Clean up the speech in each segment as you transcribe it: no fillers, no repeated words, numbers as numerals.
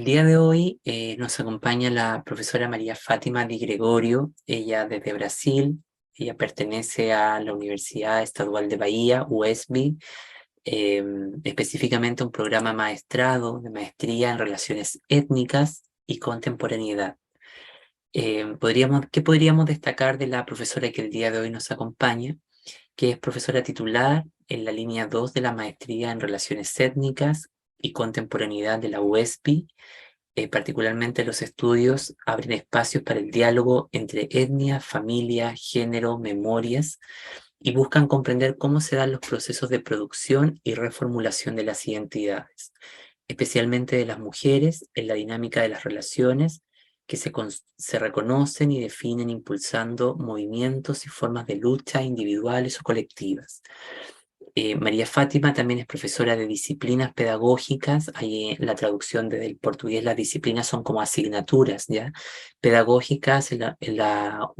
El día de hoy nos acompaña la profesora María Fátima Di Gregorio, ella desde Brasil. Ella pertenece a la Universidad Estadual de Bahía, UESB, específicamente un programa maestrado de maestría en relaciones étnicas y contemporaneidad. ¿Qué podríamos destacar de la profesora que el día de hoy nos acompaña? Que es profesora titular en la línea 2 de la maestría en relaciones étnicas y contemporaneidad de la UESB. Particularmente los estudios abren espacios para el diálogo entre etnia, familia, género, memorias y buscan comprender cómo se dan los procesos de producción y reformulación de las identidades, especialmente de las mujeres en la dinámica de las relaciones que se reconocen y definen impulsando movimientos y formas de lucha individuales o colectivas. María Fátima también es profesora de disciplinas pedagógicas. Ahí en la traducción desde el portugués, las disciplinas son como asignaturas, ¿ya? Pedagógicas en la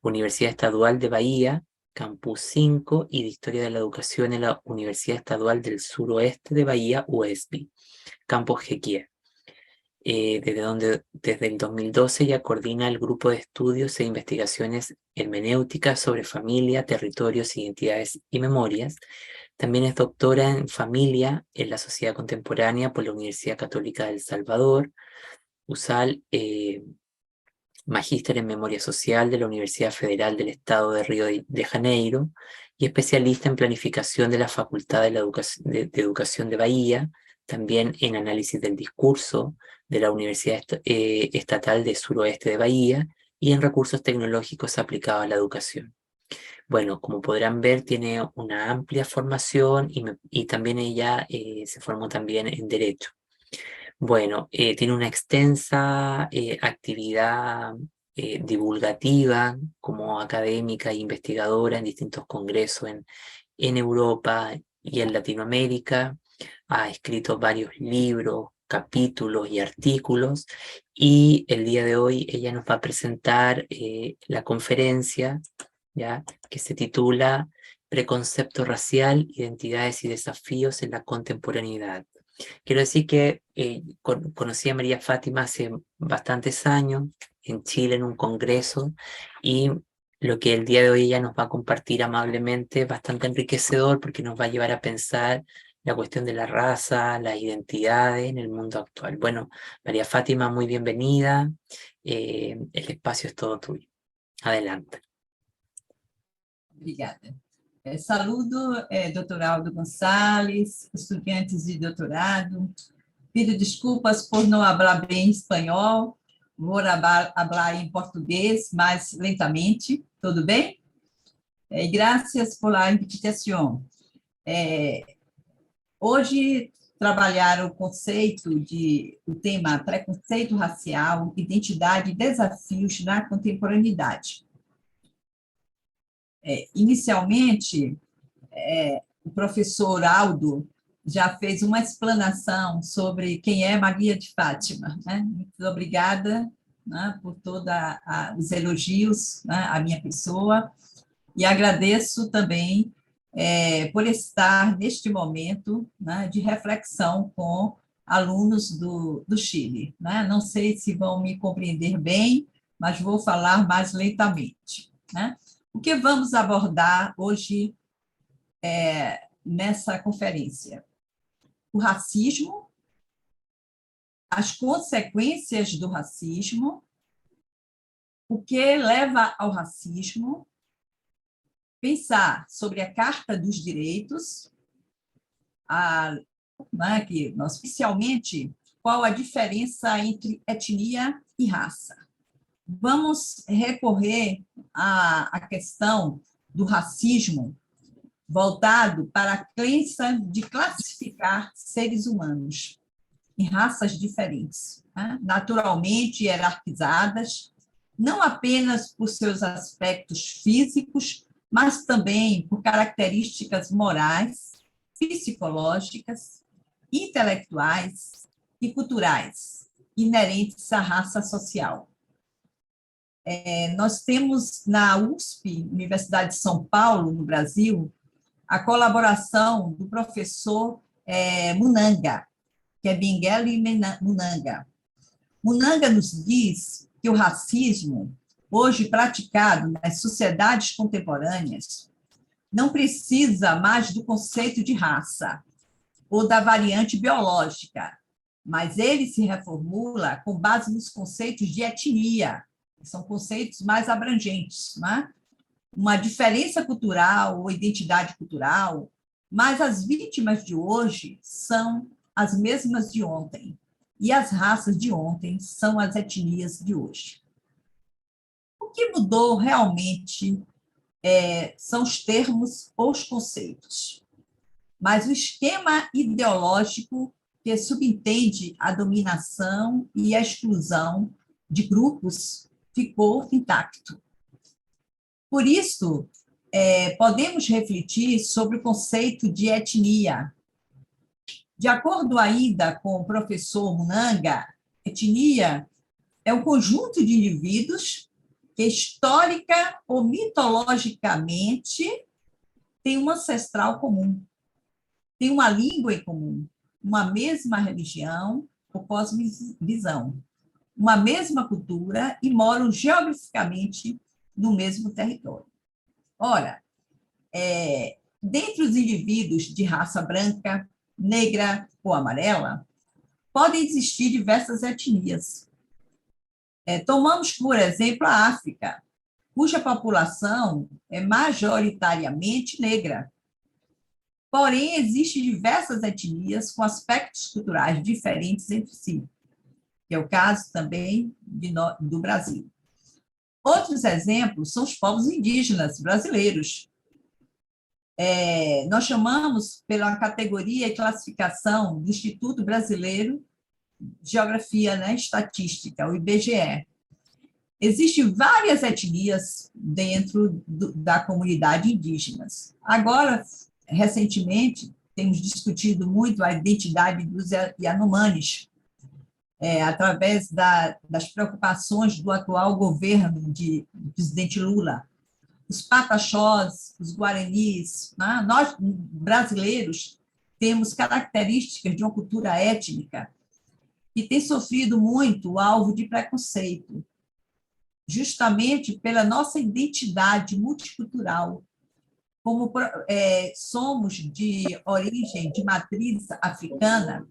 Universidad Estadual de Bahía, Campus 5, y de Historia de la Educación en la Universidad Estadual del Suroeste de Bahía, UESB, Campus Jequié. Desde el 2012 ya coordina el grupo de estudios e investigaciones hermenéuticas sobre familia, territorios, identidades y memorias. También es doctora en familia en la sociedad contemporánea por la Universidad Católica de El Salvador, USAL, magíster en memoria social de la Universidad Federal del Estado de Río de Janeiro y especialista en planificación de la Facultad de Educación de Bahía, también en análisis del discurso de la Universidad Estatal de Suroeste de Bahía y en recursos tecnológicos aplicados a la educación. Bueno, como podrán ver, tiene una amplia formación y también ella se formó también en Derecho. Bueno, tiene una extensa actividad divulgativa como académica e investigadora en distintos congresos en Europa y en Latinoamérica. Ha escrito varios libros, capítulos y artículos, y el día de hoy ella nos va a presentar la conferencia, ¿ya?, que se titula Preconcepto racial, identidades y desafíos en la contemporaneidad. Quiero decir que conocí a María Fátima hace bastantes años en Chile en un congreso, y lo que el día de hoy ella nos va a compartir amablemente es bastante enriquecedor porque nos va a llevar a pensar la cuestión de la raza, las identidades en el mundo actual. Bueno, María Fátima, muy bienvenida. El espacio es todo tuyo. Adelante. Obrigada. Saludo, Dr. Aldo Gonçalves, estudantes de doutorado. Pido desculpas por não falar bem espanhol, vou falar em português mais lentamente, tudo bem? E graças por la invitação. Hoje, trabalhar o tema preconceito racial, identidade e desafios na contemporaneidade. Inicialmente, o professor Aldo já fez uma explanação sobre quem é Maria de Fátima, né? Muito obrigada, né, por todos os elogios, né, à minha pessoa, e agradeço também por estar neste momento, né, de reflexão com alunos do Chile, né? Não sei se vão me compreender bem, mas vou falar mais lentamente, né? O que vamos abordar hoje nessa conferência? O racismo, as consequências do racismo, o que leva ao racismo, pensar sobre a Carta dos Direitos, né, que nós, especialmente, qual a diferença entre etnia e raça. Vamos recorrer à questão do racismo voltado para a crença de classificar seres humanos em raças diferentes, né? Naturalmente hierarquizadas, não apenas por seus aspectos físicos, mas também por características morais, psicológicas, intelectuais e culturais inerentes à raça social. Nós temos na USP, Universidade de São Paulo, no Brasil, a colaboração do professor Munanga, que é Benguela Munanga. Munanga nos diz que o racismo, hoje praticado nas sociedades contemporâneas, não precisa mais do conceito de raça ou da variante biológica, mas ele se reformula com base nos conceitos de etnia, que são conceitos mais abrangentes, né? Uma diferença cultural ou identidade cultural, mas as vítimas de hoje são as mesmas de ontem, e as raças de ontem são as etnias de hoje. O que mudou realmente são os termos ou os conceitos, mas o esquema ideológico que subentende a dominação e a exclusão de grupos ficou intacto. Por isso, podemos refletir sobre o conceito de etnia. De acordo ainda com o professor Munanga, etnia é um conjunto de indivíduos que histórica ou mitologicamente tem um ancestral comum, tem uma língua em comum, uma mesma religião ou cosmovisão, uma mesma cultura e moram geograficamente no mesmo território. Ora, dentre os indivíduos de raça branca, negra ou amarela, podem existir diversas etnias. Tomamos, por exemplo, a África, cuja população é majoritariamente negra. Porém, existem diversas etnias com aspectos culturais diferentes entre si, que é o caso também do Brasil. Outros exemplos são os povos indígenas brasileiros. Nós chamamos pela categoria e classificação do Instituto Brasileiro de Geografia, né, Estatística, o IBGE. Existem várias etnias dentro da comunidade indígena. Agora, recentemente, temos discutido muito a identidade dos Yanomamis, através das preocupações do atual governo do presidente Lula. Os pataxós, os guaranis, né? Nós, brasileiros, temos características de uma cultura étnica que tem sofrido muito alvo de preconceito, justamente pela nossa identidade multicultural. Como somos de origem, de matriz africana,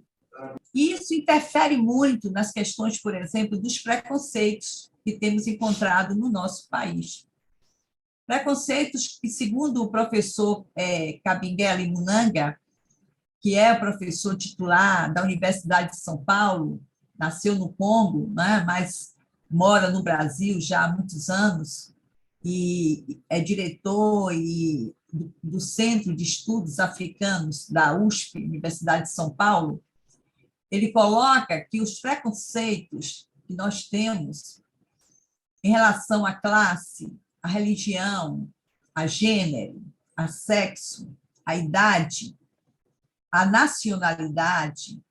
isso interfere muito nas questões, por exemplo, dos preconceitos que temos encontrado no nosso país. Preconceitos que, segundo o professor Kabengele Munanga, que é professor titular da Universidade de São Paulo, nasceu no Congo, né, mas mora no Brasil já há muitos anos, e é diretor do Centro de Estudos Africanos da USP, Universidade de São Paulo. Ele coloca que os preconceitos que nós temos em relação à classe, à religião, a gênero, a sexo, a idade, a nacionalidade,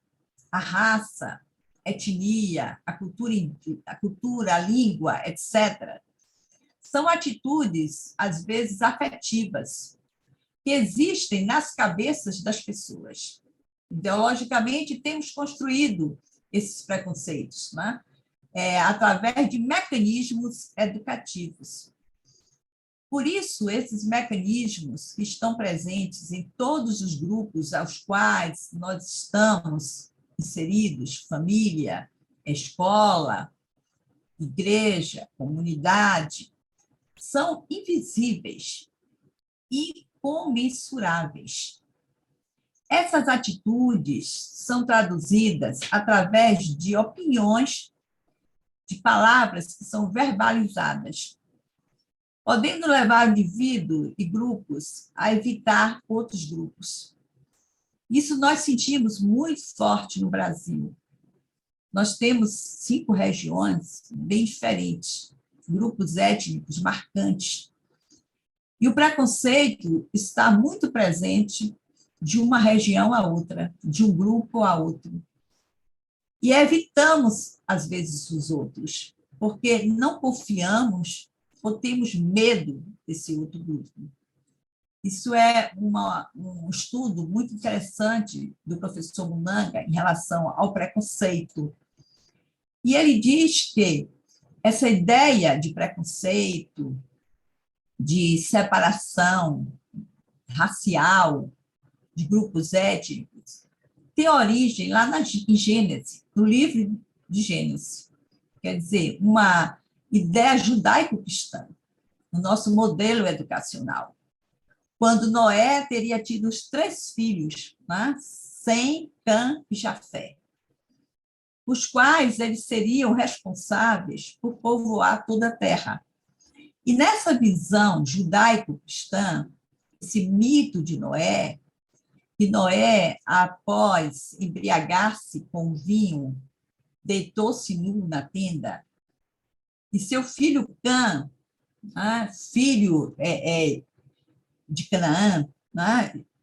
a raça, etnia, a cultura, a língua, etc., são atitudes, às vezes, afetivas, que existem nas cabeças das pessoas. Ideologicamente, temos construído esses preconceitos, né? Através de mecanismos educativos. Por isso, esses mecanismos que estão presentes em todos os grupos aos quais nós estamos inseridos, família, escola, igreja, comunidade, são invisíveis e incomensuráveis. Essas atitudes são traduzidas através de opiniões, de palavras que são verbalizadas, podendo levar o indivíduo e grupos a evitar outros grupos. Isso nós sentimos muito forte no Brasil. Nós temos 5 regiões bem diferentes, grupos étnicos marcantes. E o preconceito está muito presente de uma região a outra, de um grupo a outro. E evitamos, às vezes, os outros, porque não confiamos ou temos medo desse outro grupo. Isso é um estudo muito interessante do professor Munanga em relação ao preconceito. E ele diz que essa ideia de preconceito, de separação racial, de grupos étnicos, tem origem lá em Gênesis, no livro de Gênesis. Quer dizer, uma ideia judaico-cristã, no nosso modelo educacional. Quando Noé teria tido os 3 filhos, né? Sem, Cã e Jafé, os quais eles seriam responsáveis por povoar toda a terra. E nessa visão judaico-cristã, esse mito de Noé, que Noé, após embriagar-se com vinho, deitou-se nu na tenda, e seu filho Cã, filho de Canaã,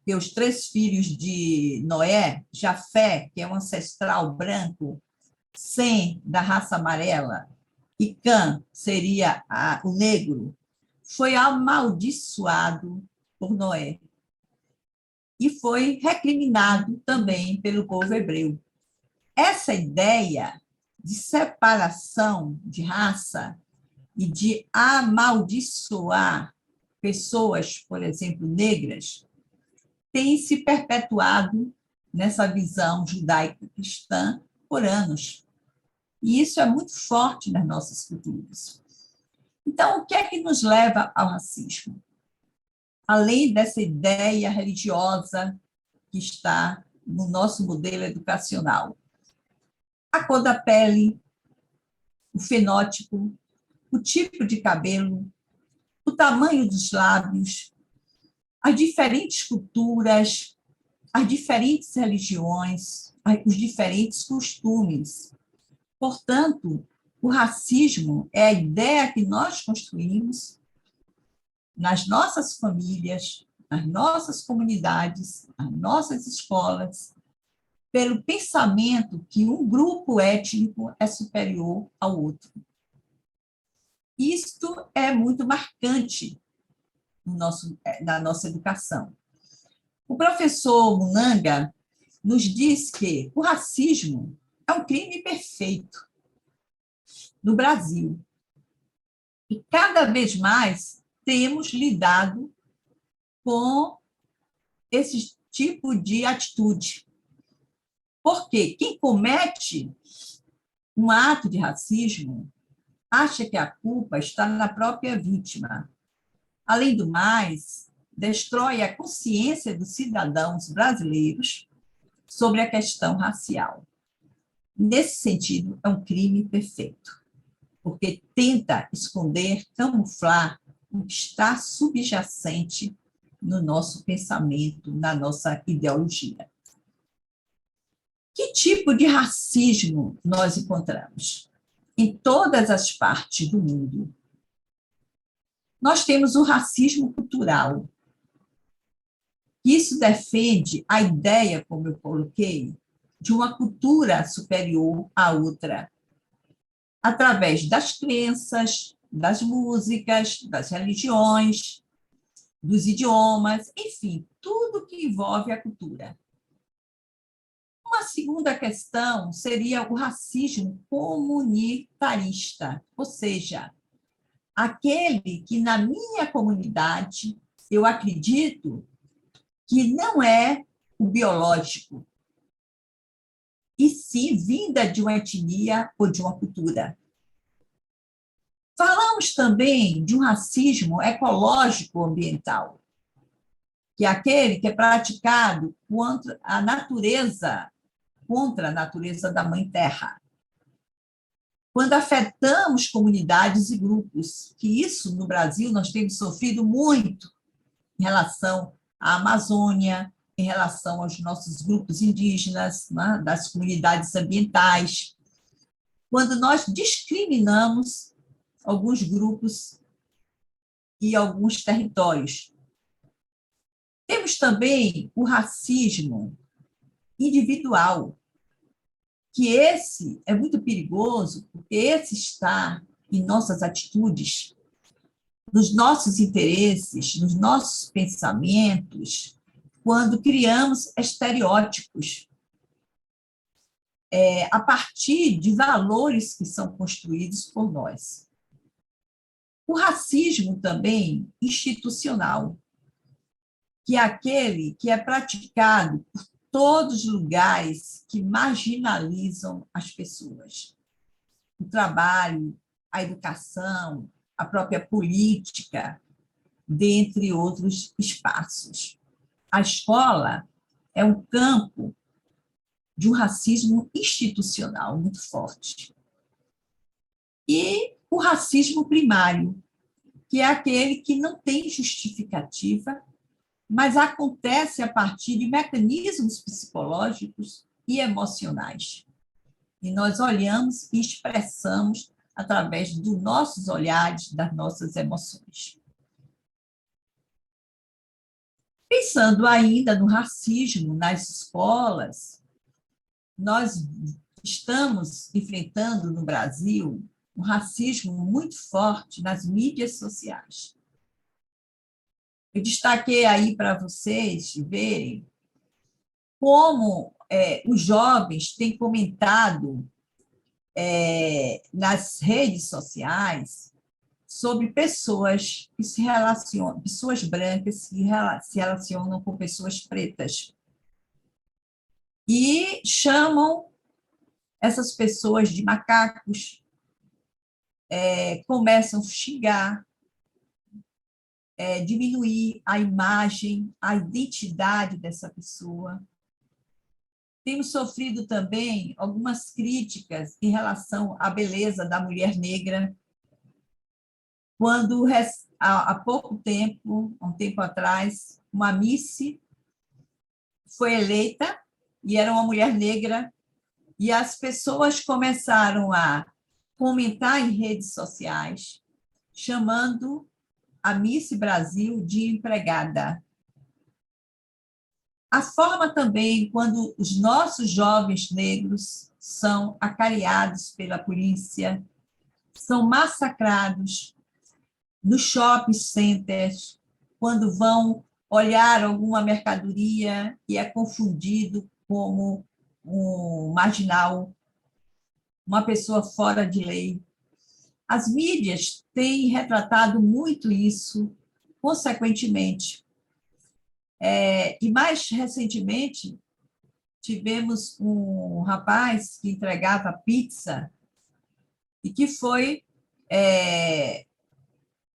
e os 3 filhos de Noé, Jafé, que é um ancestral branco, Sem, da raça amarela, e Cã seria o negro, foi amaldiçoado por Noé e foi recriminado também pelo povo hebreu. Essa ideia de separação de raça e de amaldiçoar pessoas, por exemplo, negras, tem se perpetuado nessa visão judaico-cristã por anos. E isso é muito forte nas nossas culturas. Então, o que é que nos leva ao racismo? Além dessa ideia religiosa que está no nosso modelo educacional. A cor da pele, o fenótipo, o tipo de cabelo, o tamanho dos lábios, as diferentes culturas, as diferentes religiões, os diferentes costumes. Portanto, o racismo é a ideia que nós construímos nas nossas famílias, nas nossas comunidades, nas nossas escolas, pelo pensamento que um grupo étnico é superior ao outro. Isto é muito marcante na nossa educação. O professor Munanga nos diz que o racismo é um crime perfeito no Brasil. E cada vez mais temos lidado com esse tipo de atitude. Porque quem comete um ato de racismo acha que a culpa está na própria vítima. Além do mais, destrói a consciência dos cidadãos brasileiros sobre a questão racial. Nesse sentido, é um crime perfeito, porque tenta esconder, camuflar o que está subjacente no nosso pensamento, na nossa ideologia. Que tipo de racismo nós encontramos? Em todas as partes do mundo. Nós temos o racismo cultural. Isso defende a ideia, como eu coloquei, de uma cultura superior à outra, através das crenças, das músicas, das religiões, dos idiomas, enfim, tudo que envolve a cultura. Uma segunda questão seria o racismo comunitarista, ou seja, aquele que na minha comunidade eu acredito que não é o biológico, e sim vinda de uma etnia ou de uma cultura. Falamos também de um racismo ecológico-ambiental, que é aquele que é praticado contra a natureza da Mãe Terra. Quando afetamos comunidades e grupos, que isso no Brasil nós temos sofrido muito em relação à Amazônia, em relação aos nossos grupos indígenas, né, das comunidades ambientais, quando nós discriminamos alguns grupos e alguns territórios. Temos também o racismo individual, que esse é muito perigoso, porque esse está em nossas atitudes, nos nossos interesses, nos nossos pensamentos, quando criamos estereótipos a partir de valores que são construídos por nós. O racismo também institucional, que é aquele que é praticado por todos os lugares que marginalizam as pessoas. O trabalho, a educação, a própria política, dentre outros espaços. A escola é um campo de um racismo institucional muito forte. E o racismo primário, que é aquele que não tem justificativa, mas acontece a partir de mecanismos psicológicos e emocionais. E nós olhamos e expressamos através dos nossos olhares, das nossas emoções. Pensando ainda no racismo nas escolas, nós estamos enfrentando no Brasil um racismo muito forte nas mídias sociais. Eu destaquei aí para vocês verem como os jovens têm comentado nas redes sociais sobre pessoas que se relacionam, pessoas brancas que se relacionam com pessoas pretas. E chamam essas pessoas de macacos, começam a xingar, diminuir a imagem, a identidade dessa pessoa. Temos sofrido também algumas críticas em relação à beleza da mulher negra, quando, há pouco tempo, um tempo atrás, uma Miss foi eleita e era uma mulher negra, e as pessoas começaram a comentar em redes sociais, chamando a Miss Brasil de empregada. A forma também quando os nossos jovens negros são acariados pela polícia, são massacrados nos shopping centers, quando vão olhar alguma mercadoria e é confundido como um marginal, uma pessoa fora de lei. As mídias têm retratado muito isso, consequentemente. E mais recentemente, tivemos um rapaz que entregava pizza e que foi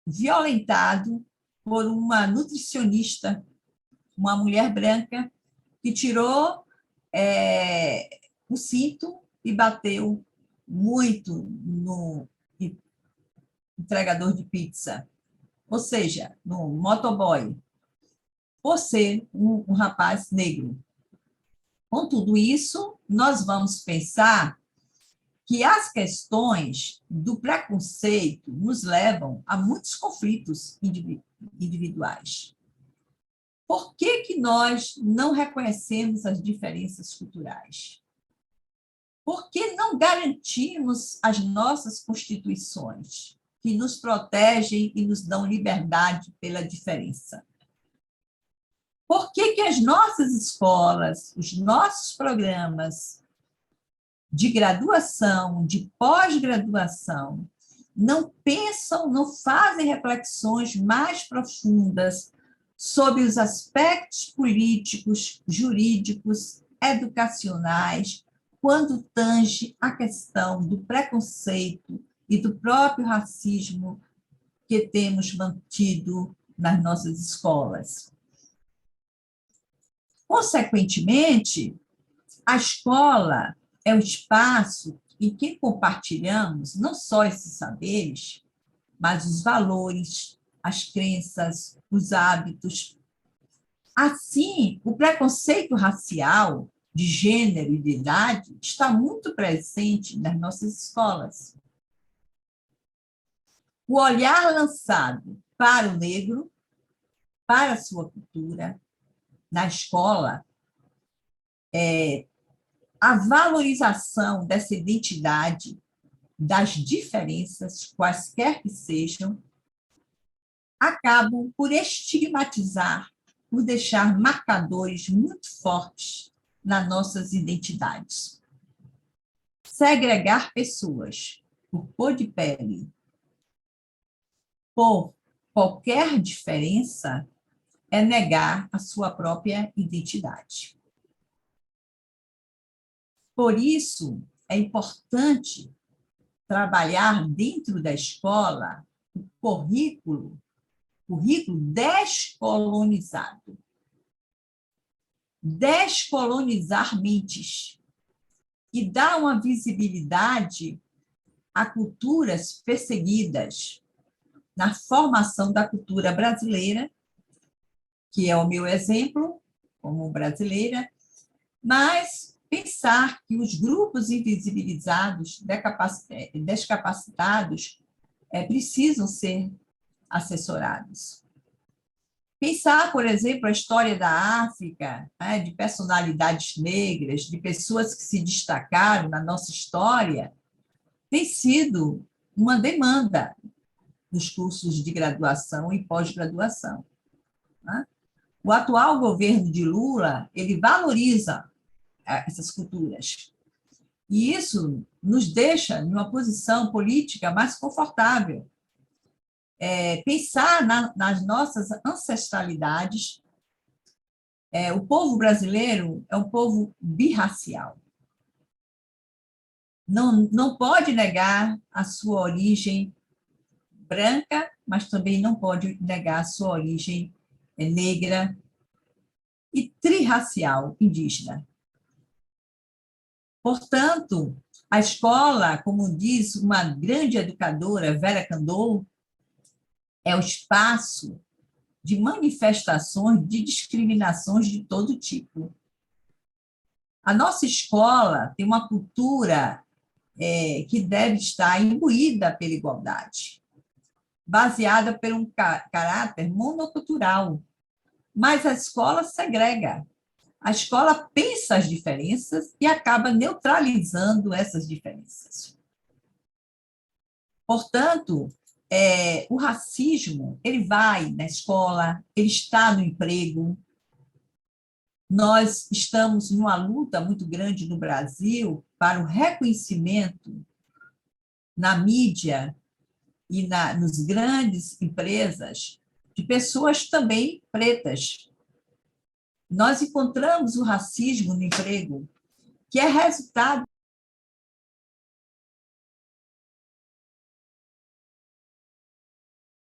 violentado por uma nutricionista, uma mulher branca, que tirou o cinto e bateu muito no entregador de pizza, ou seja, no motoboy, por ser um rapaz negro. Com tudo isso, nós vamos pensar que as questões do preconceito nos levam a muitos conflitos individuais. Por que nós não reconhecemos as diferenças culturais? Por que não garantimos as nossas constituições, que nos protegem e nos dão liberdade pela diferença? Por que as nossas escolas, os nossos programas de graduação, de pós-graduação, não pensam, não fazem reflexões mais profundas sobre os aspectos políticos, jurídicos, educacionais, quando tange a questão do preconceito e do próprio racismo que temos mantido nas nossas escolas? Consequentemente, a escola é o espaço em que compartilhamos não só esses saberes, mas os valores, as crenças, os hábitos. Assim, o preconceito racial, de gênero e de idade, está muito presente nas nossas escolas. O olhar lançado para o negro, para a sua cultura, na escola, a valorização dessa identidade, das diferenças, quaisquer que sejam, acabam por estigmatizar, por deixar marcadores muito fortes nas nossas identidades. Segregar pessoas por cor de pele, por qualquer diferença, é negar a sua própria identidade. Por isso, é importante trabalhar dentro da escola o currículo descolonizado. Descolonizar mentes e dar uma visibilidade a culturas perseguidas na formação da cultura brasileira, que é o meu exemplo como brasileira, mas pensar que os grupos invisibilizados, descapacitados, precisam ser assessorados. Pensar, por exemplo, a história da África, né, de personalidades negras, de pessoas que se destacaram na nossa história, tem sido uma demanda nos cursos de graduação e pós-graduação. Né? O atual governo de Lula, ele valoriza essas culturas. E isso nos deixa em uma posição política mais confortável. Pensar nas nossas ancestralidades. O povo brasileiro é um povo birracial. Não pode negar a sua origem branca, mas também não pode negar a sua origem negra e trirracial indígena. Portanto, a escola, como diz uma grande educadora, Vera Kandou, é o espaço de manifestações de discriminações de todo tipo. A nossa escola tem uma cultura que deve estar imbuída pela igualdade, baseada por um caráter monocultural. Mas a escola segrega. A escola pensa as diferenças e acaba neutralizando essas diferenças. Portanto, o racismo, ele vai na escola, ele está no emprego. Nós estamos numa luta muito grande no Brasil para o reconhecimento na mídia e nas grandes empresas de pessoas também pretas. Nós encontramos o racismo no emprego, que é resultado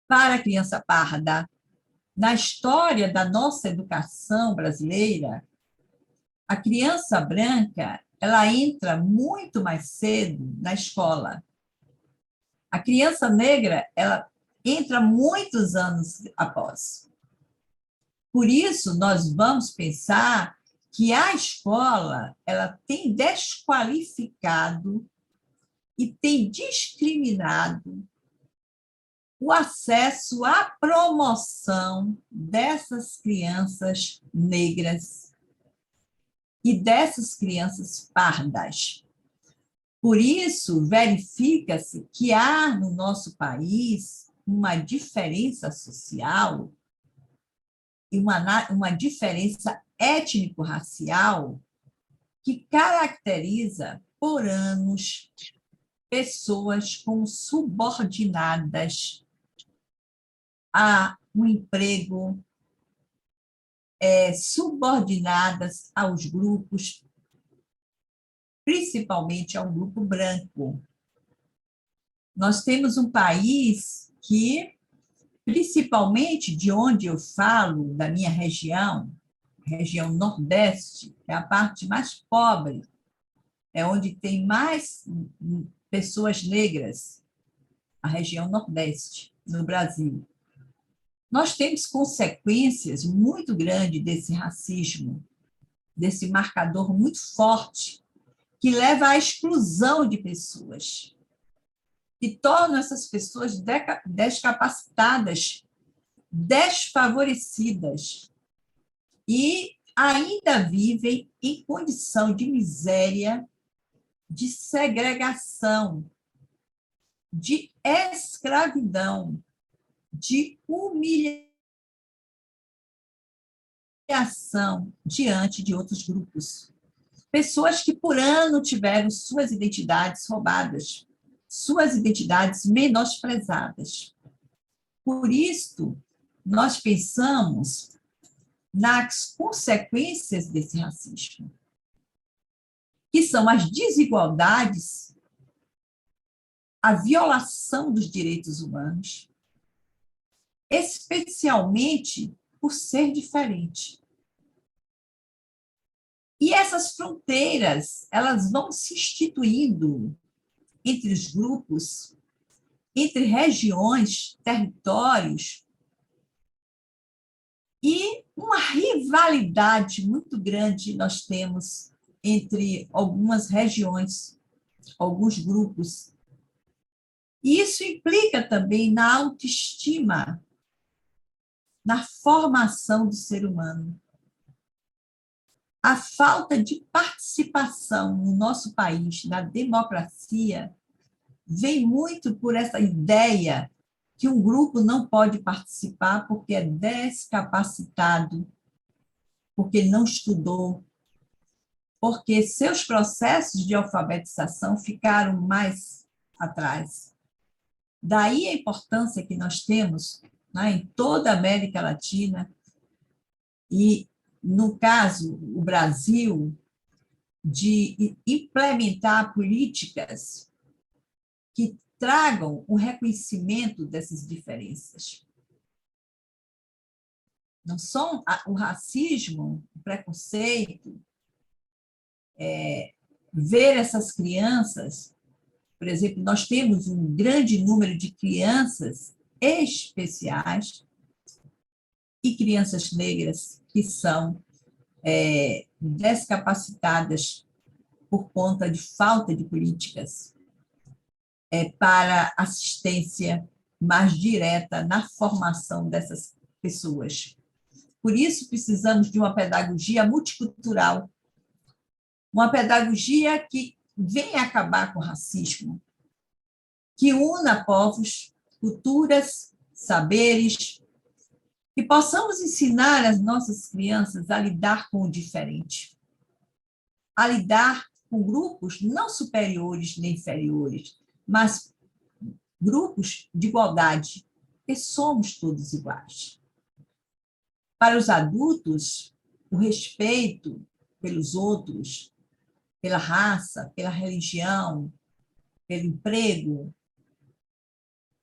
para a criança parda. Na história da nossa educação brasileira, a criança branca, ela entra muito mais cedo na escola. A criança negra, ela entra muitos anos após. Por isso, nós vamos pensar que a escola, ela tem desqualificado e tem discriminado o acesso à promoção dessas crianças negras e dessas crianças pardas. Por isso, verifica-se que há no nosso país uma diferença social e uma diferença étnico-racial que caracteriza por anos pessoas como subordinadas a um emprego, subordinadas aos grupos, principalmente ao grupo branco. Nós temos um país que, principalmente de onde eu falo, da minha região Nordeste, é a parte mais pobre, é onde tem mais pessoas negras, a região Nordeste, no Brasil. Nós temos consequências muito grandes desse racismo, desse marcador muito forte, que leva à exclusão de pessoas, que torna essas pessoas descapacitadas, desfavorecidas, e ainda vivem em condição de miséria, de segregação, de escravidão. de humilhação diante de outros grupos. Pessoas que por ano tiveram suas identidades roubadas, suas identidades menosprezadas. Por isso, nós pensamos nas consequências desse racismo, que são as desigualdades, a violação dos direitos humanos, especialmente por ser diferente. E essas fronteiras, elas vão se instituindo entre os grupos, entre regiões, territórios, e uma rivalidade muito grande nós temos entre algumas regiões, alguns grupos. E isso implica também na autoestima, na formação do ser humano. A falta de participação no nosso país, na democracia, vem muito por essa ideia que um grupo não pode participar porque é descapacitado, porque não estudou, porque seus processos de alfabetização ficaram mais atrás. Daí a importância que nós temos, né, em toda a América Latina, e, no caso, o Brasil, de implementar políticas que tragam o reconhecimento dessas diferenças. Não são o racismo, o preconceito, ver essas crianças, por exemplo, nós temos um grande número de crianças especiais e crianças negras que são descapacitadas por conta de falta de políticas para assistência mais direta na formação dessas pessoas. Por isso, precisamos de uma pedagogia multicultural, uma pedagogia que venha acabar com o racismo, que una povos, culturas, saberes, que possamos ensinar as nossas crianças a lidar com o diferente, a lidar com grupos não superiores nem inferiores, mas grupos de igualdade, porque somos todos iguais. Para os adultos, o respeito pelos outros, pela raça, pela religião, pelo emprego,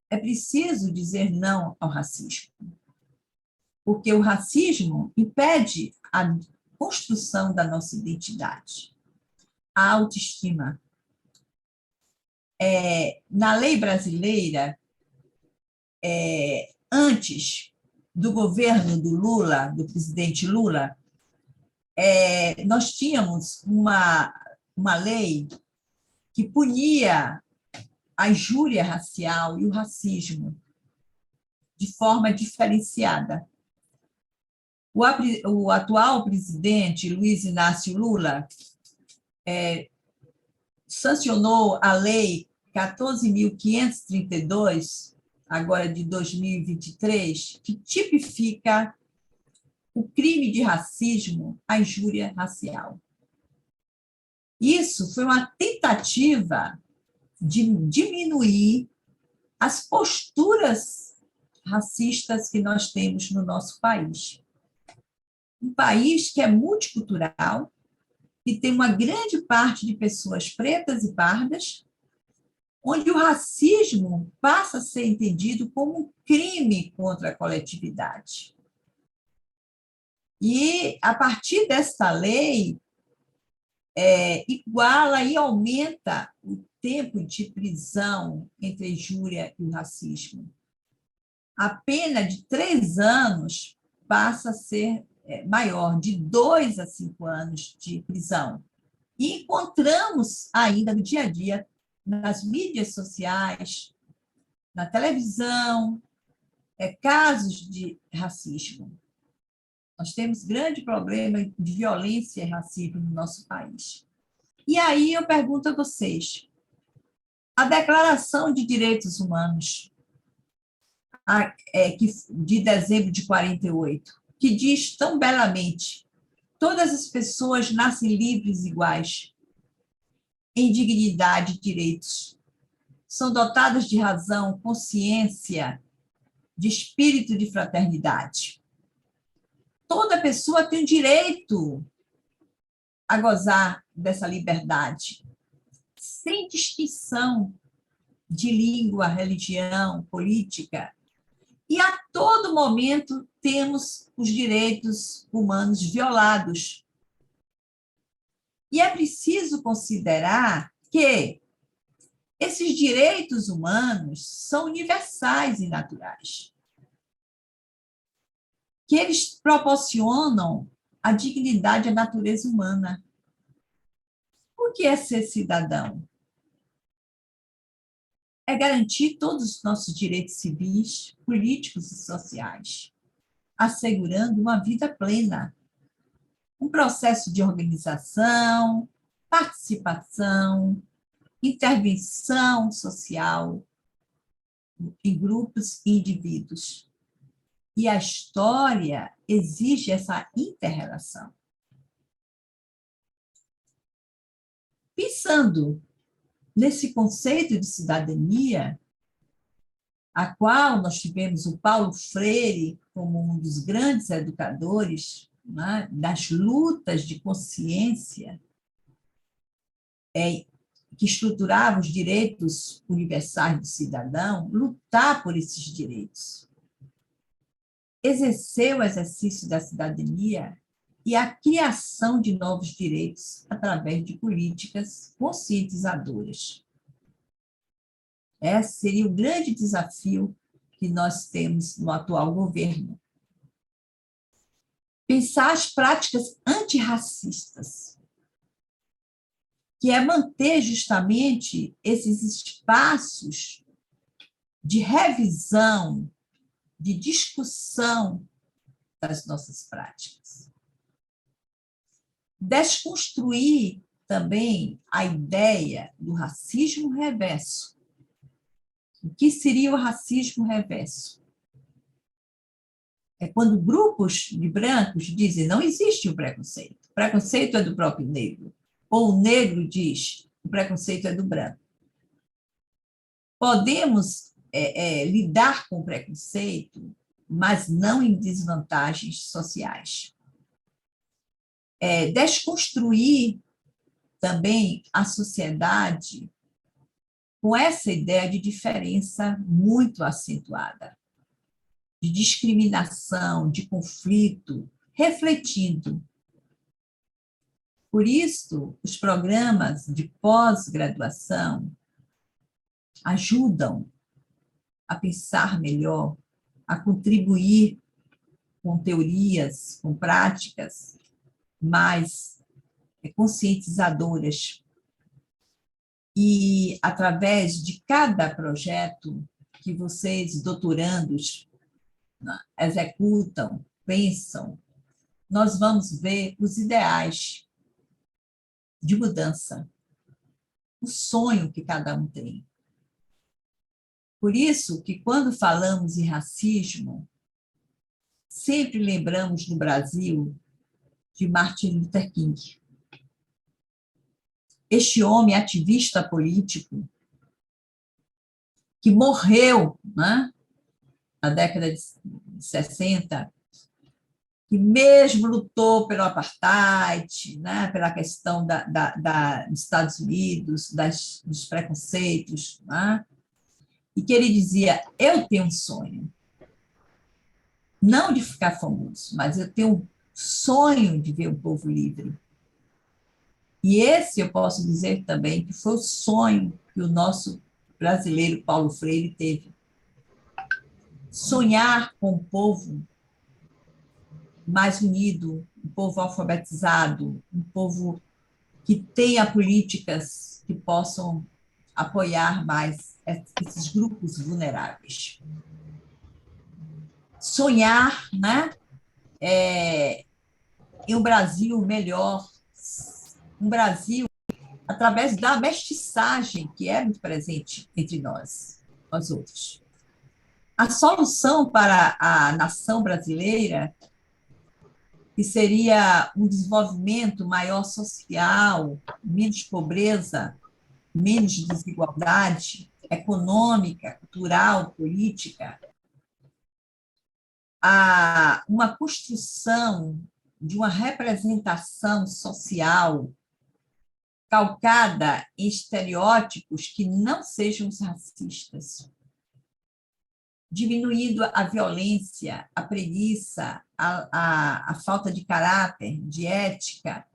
é preciso dizer não ao racismo, porque o racismo impede a construção da nossa identidade, a autoestima. Na lei brasileira, antes do governo do Lula, do presidente Lula, nós tínhamos uma lei que punia a injúria racial e o racismo de forma diferenciada. O atual presidente, Luiz Inácio Lula, sancionou a Lei 14.532, agora de 2023, que tipifica o crime de racismo, a injúria racial. Isso foi uma tentativa de diminuir as posturas racistas que nós temos no nosso país. Um país que é multicultural, que tem uma grande parte de pessoas pretas e pardas, onde o racismo passa a ser entendido como um crime contra a coletividade. E, a partir dessa lei, iguala e aumenta o tempo de prisão entre a injúria e o racismo. A pena de 3 anos passa a ser maior, de 2 a 5 anos de prisão. E encontramos ainda no dia a dia, nas mídias sociais, na televisão, casos de racismo. Nós temos grande problema de violência e racismo no nosso país. E aí eu pergunto a vocês, a Declaração de Direitos Humanos, de dezembro de 48, que diz tão belamente: todas as pessoas nascem livres e iguais, em dignidade e direitos. São dotadas de razão, consciência, de espírito de fraternidade. Toda pessoa tem o direito a gozar dessa liberdade, sem distinção de língua, religião, política. E a todo momento temos os direitos humanos violados. E é preciso considerar que esses direitos humanos são universais e naturais, que eles proporcionam a dignidade à natureza humana. O que é ser cidadão? É garantir todos os nossos direitos civis, políticos e sociais, assegurando uma vida plena, um processo de organização, participação, intervenção social em grupos e indivíduos. E a história exige essa inter-relação. Pensando nesse conceito de cidadania, a qual nós tivemos o Paulo Freire como um dos grandes educadores, né, das lutas de consciência, que estruturava os direitos universais do cidadão, lutar por esses direitos. Exercer o exercício da cidadania e a criação de novos direitos através de políticas conscientizadoras. Esse seria o grande desafio que nós temos no atual governo. Pensar as práticas antirracistas, que é manter justamente esses espaços de revisão, de discussão das nossas práticas. Desconstruir também a ideia do racismo reverso. O que seria o racismo reverso? É quando grupos de brancos dizem não existe o preconceito é do próprio negro. Ou o negro diz o preconceito é do branco. Podemos lidar com o preconceito, mas não em desvantagens sociais. Desconstruir também a sociedade com essa ideia de diferença muito acentuada, de discriminação, de conflito, refletindo. Por isso, os programas de pós-graduação ajudam a pensar melhor, a contribuir com teorias, com práticas mais conscientizadoras. E, através de cada projeto que vocês, doutorandos, executam, pensam, nós vamos ver os ideais de mudança, o sonho que cada um tem. Por isso que, quando falamos em racismo, sempre lembramos no Brasil de Martin Luther King. Este homem ativista político que morreu, né, na década de 60, que mesmo lutou pelo apartheid, né, pela questão dos Estados Unidos, dos preconceitos, né, e que ele dizia, eu tenho um sonho, não de ficar famoso, mas eu tenho um sonho de ver o povo livre. E esse eu posso dizer também que foi o sonho que o nosso brasileiro Paulo Freire teve. Sonhar com um povo mais unido, um povo alfabetizado, um povo que tenha políticas que possam apoiar mais esses grupos vulneráveis. Sonhar, né, em um Brasil melhor, um Brasil através da mestiçagem que é muito presente entre nós outros. A solução para a nação brasileira, que seria um desenvolvimento maior social, menos pobreza, menos desigualdade econômica, cultural, política, uma construção de uma representação social calcada em estereótipos que não sejam racistas, diminuindo a violência, a preguiça, a falta de caráter, de ética.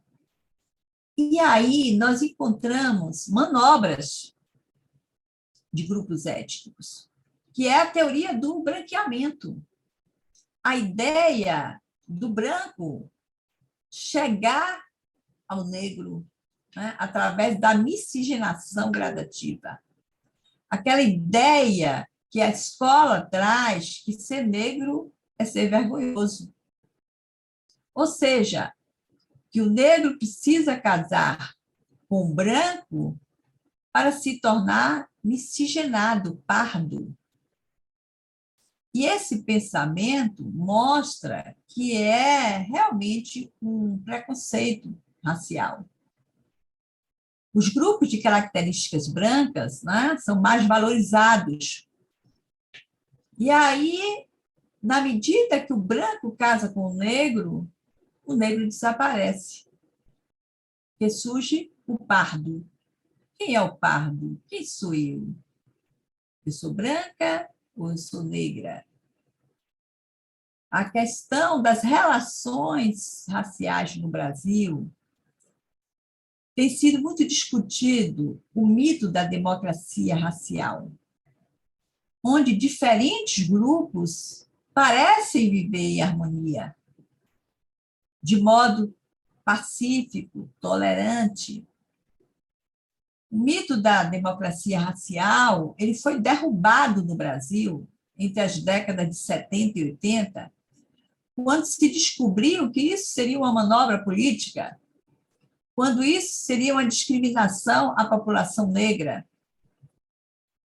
E aí nós encontramos manobras de grupos étnicos, que é a teoria do branqueamento. A ideia do branco chegar ao negro, né, através da miscigenação gradativa. Aquela ideia que a escola traz que ser negro é ser vergonhoso. Ou seja, que o negro precisa casar com o branco para se tornar miscigenado, pardo. E esse pensamento mostra que é realmente um preconceito racial. Os grupos de características brancas, né, são mais valorizados. E aí, na medida que o branco casa com o negro desaparece, porque surge o pardo. Quem é o pardo? Quem sou eu? Eu sou branca ou eu sou negra? A questão das relações raciais no Brasil tem sido muito discutido o mito da democracia racial, onde diferentes grupos parecem viver em harmonia, de modo pacífico, tolerante. O mito da democracia racial ele foi derrubado no Brasil entre as décadas de 70 e 80, quando se descobriu que isso seria uma manobra política, quando isso seria uma discriminação à população negra,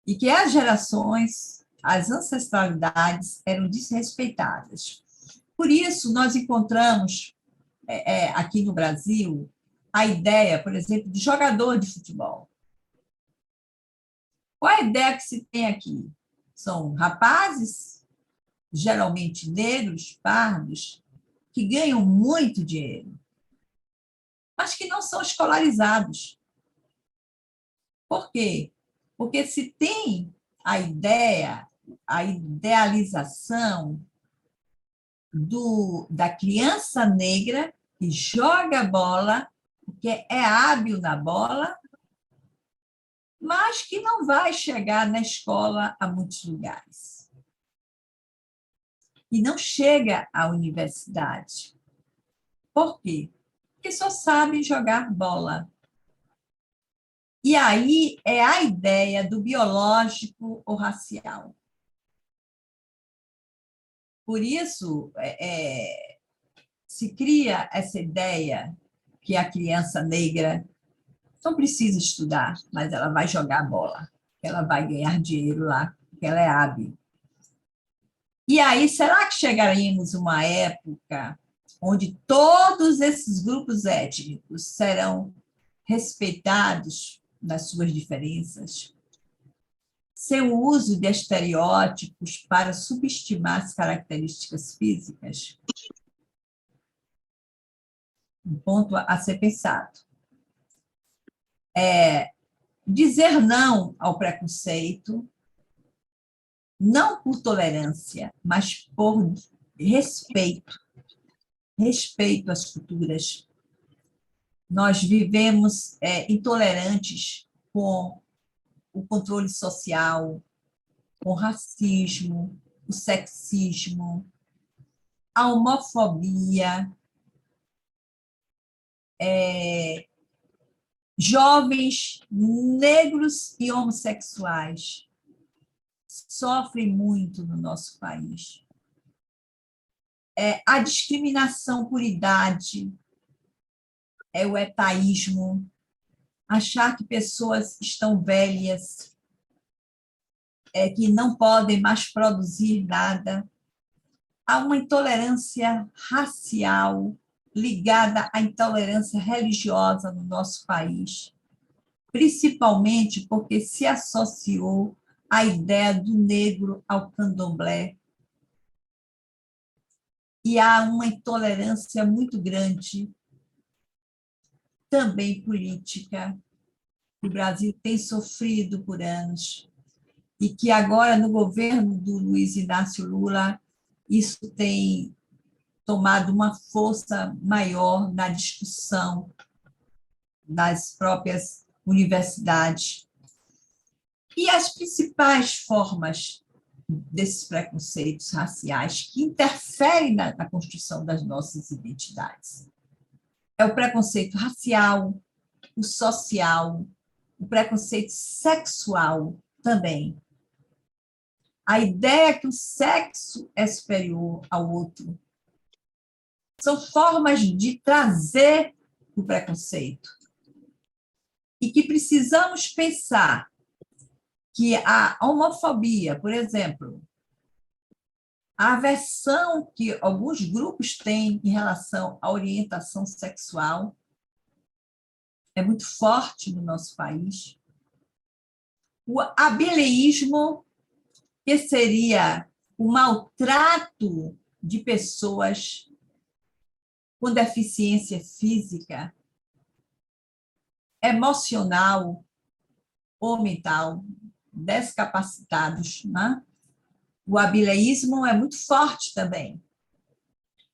e que as gerações, as ancestralidades eram desrespeitadas. Por isso, nós encontramos aqui no Brasil a ideia, por exemplo, de jogador de futebol. Qual a ideia que se tem aqui? São rapazes, geralmente negros, pardos, que ganham muito dinheiro, mas que não são escolarizados. Por quê? Porque se tem a ideia, a idealização da criança negra que joga bola, que é hábil na bola, mas que não vai chegar na escola a muitos lugares. E não chega à universidade. Por quê? Porque só sabe jogar bola. E aí é a ideia do biológico ou racial. Por isso, se cria essa ideia que a criança negra não precisa estudar, mas ela vai jogar bola, ela vai ganhar dinheiro lá, porque ela é hábil. E aí, será que chegaremos a uma época onde todos esses grupos étnicos serão respeitados nas suas diferenças? Sem o uso de estereótipos para subestimar as características físicas? Um ponto a ser pensado. Dizer não ao preconceito, não por tolerância, mas por respeito, respeito às culturas. Nós vivemos intolerantes com o controle social, com o racismo, o sexismo, a homofobia, jovens negros e homossexuais sofrem muito no nosso país. A discriminação por idade, o etaísmo, achar que pessoas estão velhas, que não podem mais produzir nada. Há uma intolerância racial ligada à intolerância religiosa no nosso país, principalmente porque se associou a ideia do negro ao candomblé. E há uma intolerância muito grande, também política, que o Brasil tem sofrido por anos, e que agora, no governo do Luiz Inácio Lula, isso tem tomado uma força maior na discussão das próprias universidades. E as principais formas desses preconceitos raciais que interferem na construção das nossas identidades. É o preconceito racial, o social, o preconceito sexual também. A ideia que o sexo é superior ao outro. São formas de trazer o preconceito. E que precisamos pensar que a homofobia, por exemplo, a aversão que alguns grupos têm em relação à orientação sexual é muito forte no nosso país. O abeleísmo, que seria o maltrato de pessoas com deficiência física, emocional ou mental, descapacitados, né? O abeleísmo é muito forte também.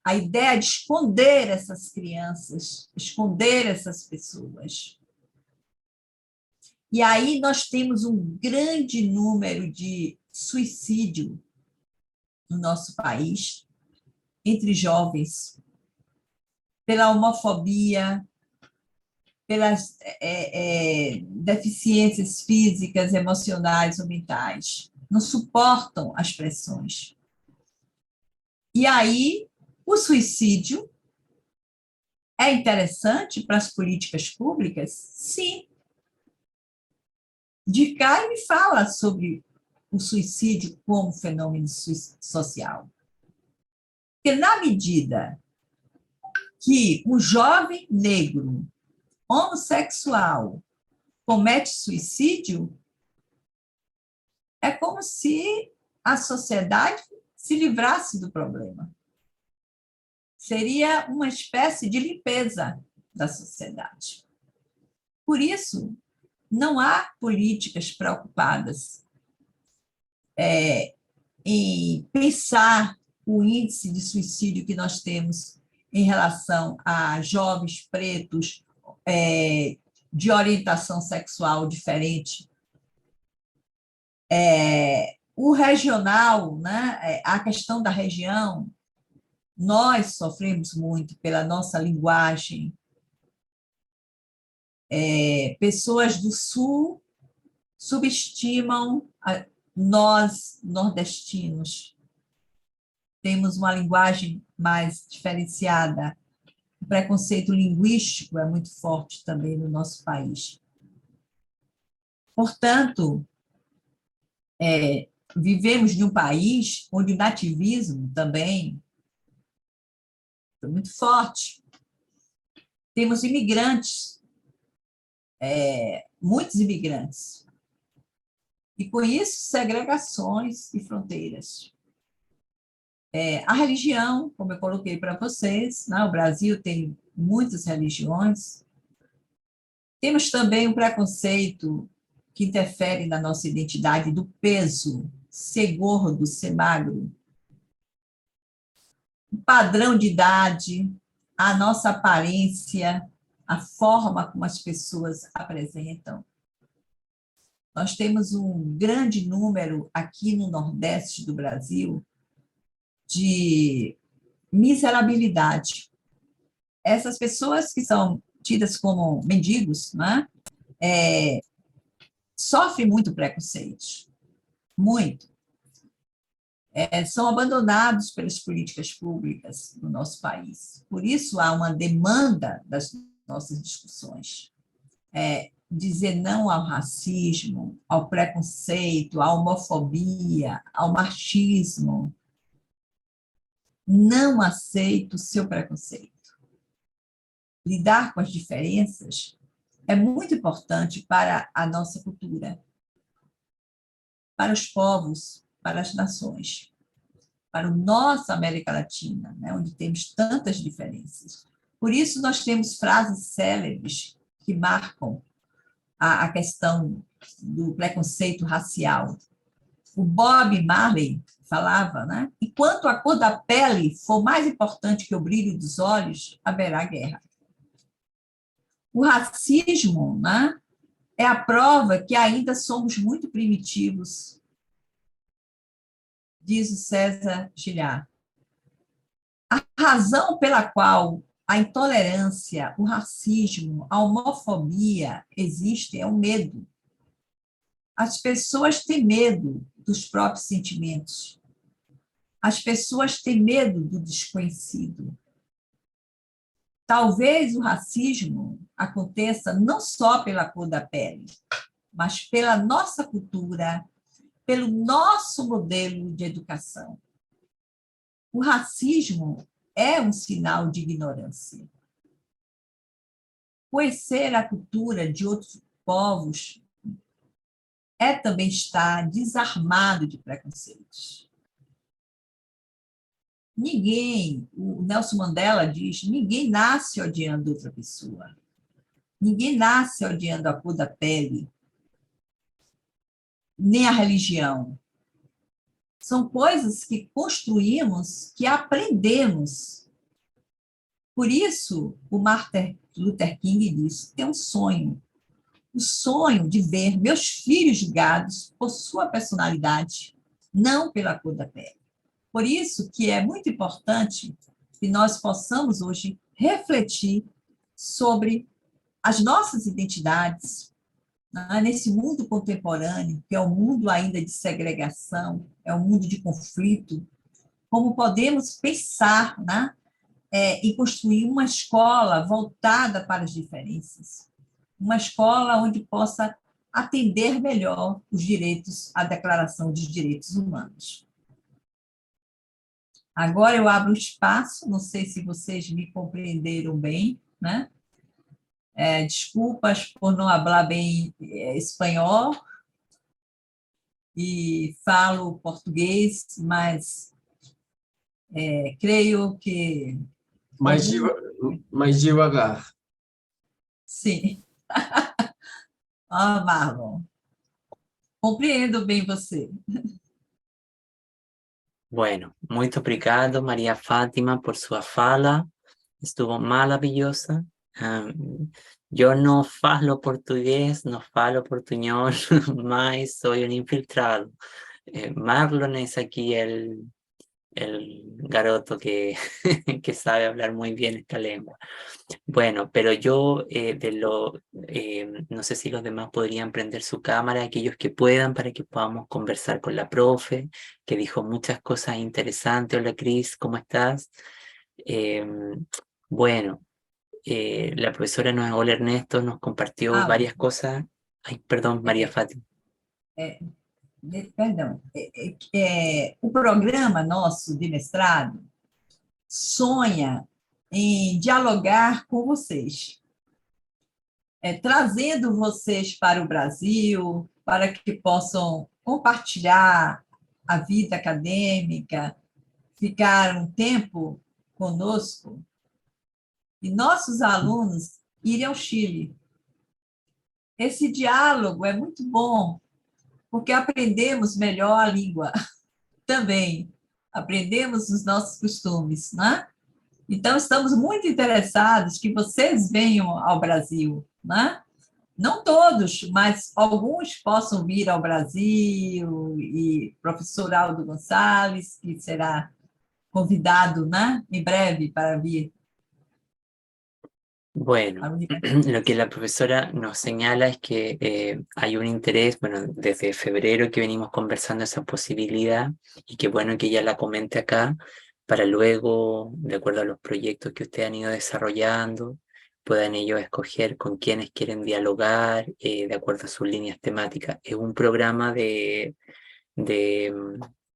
A ideia de esconder essas crianças, esconder essas pessoas. E aí nós temos um grande número de suicídio no nosso país, entre jovens, pela homofobia, pelas deficiências físicas, emocionais ou mentais. Não suportam as pressões. E aí, o suicídio é interessante para as políticas públicas? Sim. Durkheim fala sobre o suicídio como fenômeno social. Porque, na medida que o jovem negro homossexual comete suicídio, é como se a sociedade se livrasse do problema. Seria uma espécie de limpeza da sociedade. Por isso, não há políticas preocupadas em pensar o índice de suicídio que nós temos em relação a jovens pretos de orientação sexual diferente. O regional, né? A questão da região, nós sofremos muito pela nossa linguagem. Pessoas do Sul subestimam nós, nordestinos. Temos uma linguagem mais diferenciada. O preconceito linguístico é muito forte também no nosso país. Portanto, vivemos em um país onde o nativismo também é muito forte. Temos imigrantes, muitos imigrantes. E, com isso, segregações e fronteiras. A religião, como eu coloquei para vocês, né? O Brasil tem muitas religiões. Temos também o preconceito que interfere na nossa identidade do peso, ser gordo, ser magro. O padrão de idade, a nossa aparência, a forma como as pessoas apresentam. Nós temos um grande número aqui no Nordeste do Brasil de miserabilidade. Essas pessoas que são tidas como mendigos, né, sofrem muito preconceito, muito. São abandonados pelas políticas públicas do nosso país. Por isso, há uma demanda das nossas discussões. dizer não ao racismo, ao preconceito, à homofobia, ao machismo. Não aceito o seu preconceito. Lidar com as diferenças é muito importante para a nossa cultura, para os povos, para as nações, para a nossa América Latina, né, onde temos tantas diferenças. Por isso, nós temos frases célebres que marcam a questão do preconceito racial. O Bob Marley falava, né? Enquanto a cor da pele for mais importante que o brilho dos olhos, haverá guerra. O racismo, né, é a prova que ainda somos muito primitivos, diz o César Gilliard. A razão pela qual a intolerância, o racismo, a homofobia existem é o medo. As pessoas têm medo dos próprios sentimentos. As pessoas têm medo do desconhecido. Talvez o racismo aconteça não só pela cor da pele, mas pela nossa cultura, pelo nosso modelo de educação. O racismo é um sinal de ignorância. Conhecer a cultura de outros povos é também estar desarmado de preconceitos. Ninguém, o Nelson Mandela diz, ninguém nasce odiando outra pessoa. Ninguém nasce odiando a cor da pele, nem a religião. São coisas que construímos, que aprendemos. Por isso, o Martin Luther King diz, tem um sonho. O sonho de ver meus filhos julgados por sua personalidade, não pela cor da pele. Por isso que é muito importante que nós possamos hoje refletir sobre as nossas identidades, né, nesse mundo contemporâneo, que é um mundo ainda de segregação, é um mundo de conflito, como podemos pensar, né, em construir uma escola voltada para as diferenças, uma escola onde possa atender melhor os direitos, a Declaração dos Direitos Humanos. Agora eu abro o espaço, não sei se vocês me compreenderam bem, né? Desculpas por não falar bem espanhol e falo português, mas creio que... Mais devagar. Sim. Marlon, compreendo bem você. Bueno, muito obrigado, Maria Fátima, por sua fala. Estuvo maravillosa. Yo no falo portugués, no falo portuñol, mas soy un infiltrado. Marlon es aquí el garoto que, que sabe hablar muy bien esta lengua. Bueno, pero yo no sé si los demás podrían prender su cámara, aquellos que puedan, para que podamos conversar con la profe, que dijo muchas cosas interesantes. Hola Cris, ¿cómo estás? Bueno, la profesora Hola Ernesto nos compartió varias cosas. Ay, perdón, María Fátima. Perdão. O programa nosso de mestrado sonha em dialogar com vocês, trazendo vocês para o Brasil, para que possam compartilhar a vida acadêmica, ficar um tempo conosco, e nossos alunos irem ao Chile. Esse diálogo é muito bom, porque aprendemos melhor a língua também, aprendemos os nossos costumes, né? Então, estamos muito interessados que vocês venham ao Brasil, né? Não todos, mas alguns possam vir ao Brasil, e professor Aldo Gonçalves, que será convidado, né, em breve para vir. Bueno, lo que la profesora nos señala es que hay un interés, bueno, desde febrero que venimos conversando esa posibilidad, y que bueno que ella la comente acá, para luego, de acuerdo a los proyectos que ustedes han ido desarrollando, puedan ellos escoger con quienes quieren dialogar de acuerdo a sus líneas temáticas. Es un programa de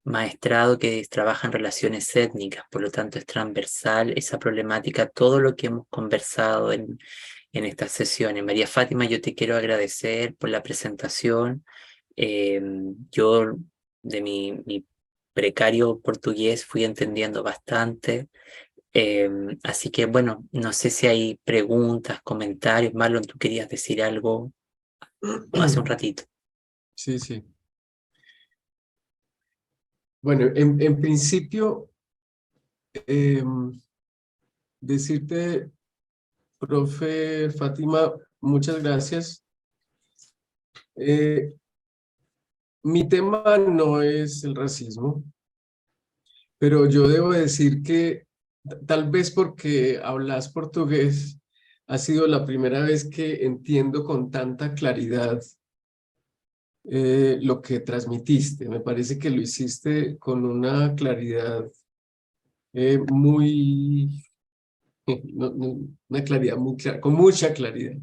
maestrado que trabaja en relaciones étnicas, por lo tanto es transversal esa problemática, todo lo que hemos conversado en estas sesiones. María Fátima, yo te quiero agradecer por la presentación. Yo de mi precario portugués fui entendiendo bastante. Así que bueno, no sé si hay preguntas, comentarios. Marlon, tú querías decir algo hace un ratito. Sí, sí. Bueno, en principio, decirte, profe Fátima, muchas gracias. Mi tema no es el racismo, pero yo debo decir que tal vez porque hablas portugués, ha sido la primera vez que entiendo con tanta claridad lo que transmitiste. Me parece que lo hiciste con una claridad muy, una claridad muy clara, con mucha claridad.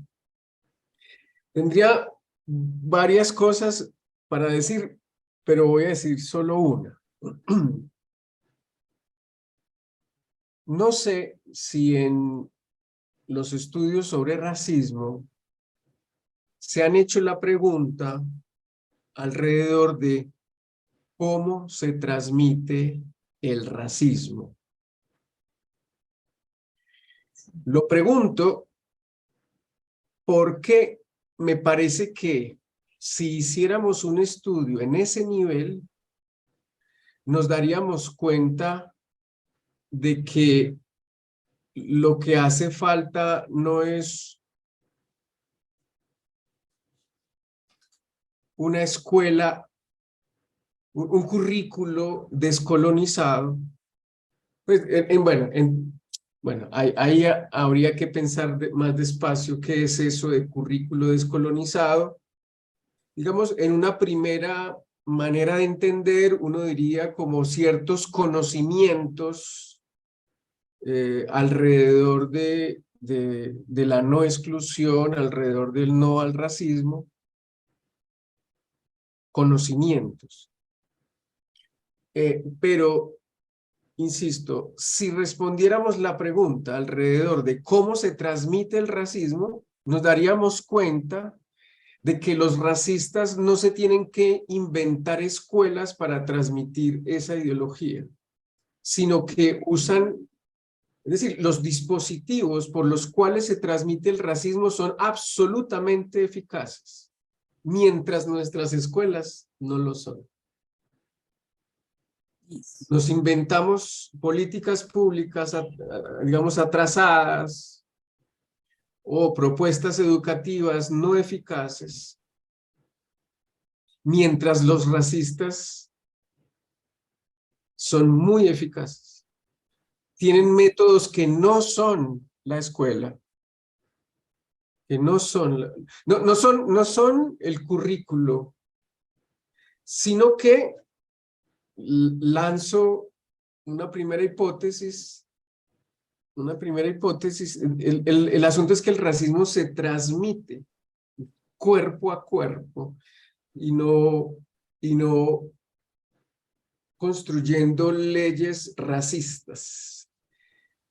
Tendría varias cosas para decir, pero voy a decir solo una. No sé si en los estudios sobre racismo se han hecho la pregunta alrededor de cómo se transmite el racismo. Lo pregunto porque me parece que si hiciéramos un estudio en ese nivel, nos daríamos cuenta de que lo que hace falta no es una escuela, un currículo descolonizado. Pues, bueno, ahí habría que pensar más despacio qué es eso de currículo descolonizado. Digamos, en una primera manera de entender, uno diría como ciertos conocimientos alrededor de la no exclusión, alrededor del no al racismo, conocimientos. Pero, insisto, si respondiéramos la pregunta alrededor de cómo se transmite el racismo, nos daríamos cuenta de que los racistas no se tienen que inventar escuelas para transmitir esa ideología, sino que usan, es decir, los dispositivos por los cuales se transmite el racismo son absolutamente eficaces, mientras nuestras escuelas no lo son. Nos inventamos políticas públicas, digamos, atrasadas o propuestas educativas no eficaces, mientras los racistas son muy eficaces. Tienen métodos que no son la escuela, que no son, no son el currículo, sino que lanzo una primera hipótesis. El asunto es que el racismo se transmite cuerpo a cuerpo y no construyendo leyes racistas.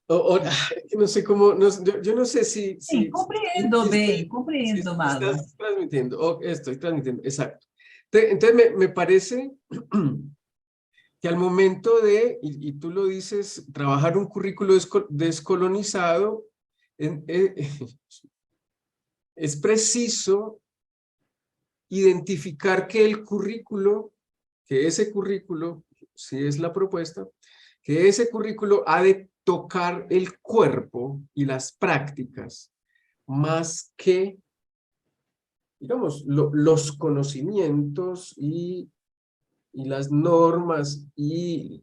No sé cómo, yo no sé si... Sim, compreendo bem, compreendo, Marlon. Estás transmitiendo, estoy transmitiendo, exacto. Entonces me parece que al momento de, y tú lo dices, trabajar un currículo descolonizado, es preciso identificar que ese currículo, si es la propuesta, que ese currículo ha de tocar el cuerpo y las prácticas, más que, digamos, los conocimientos y las normas e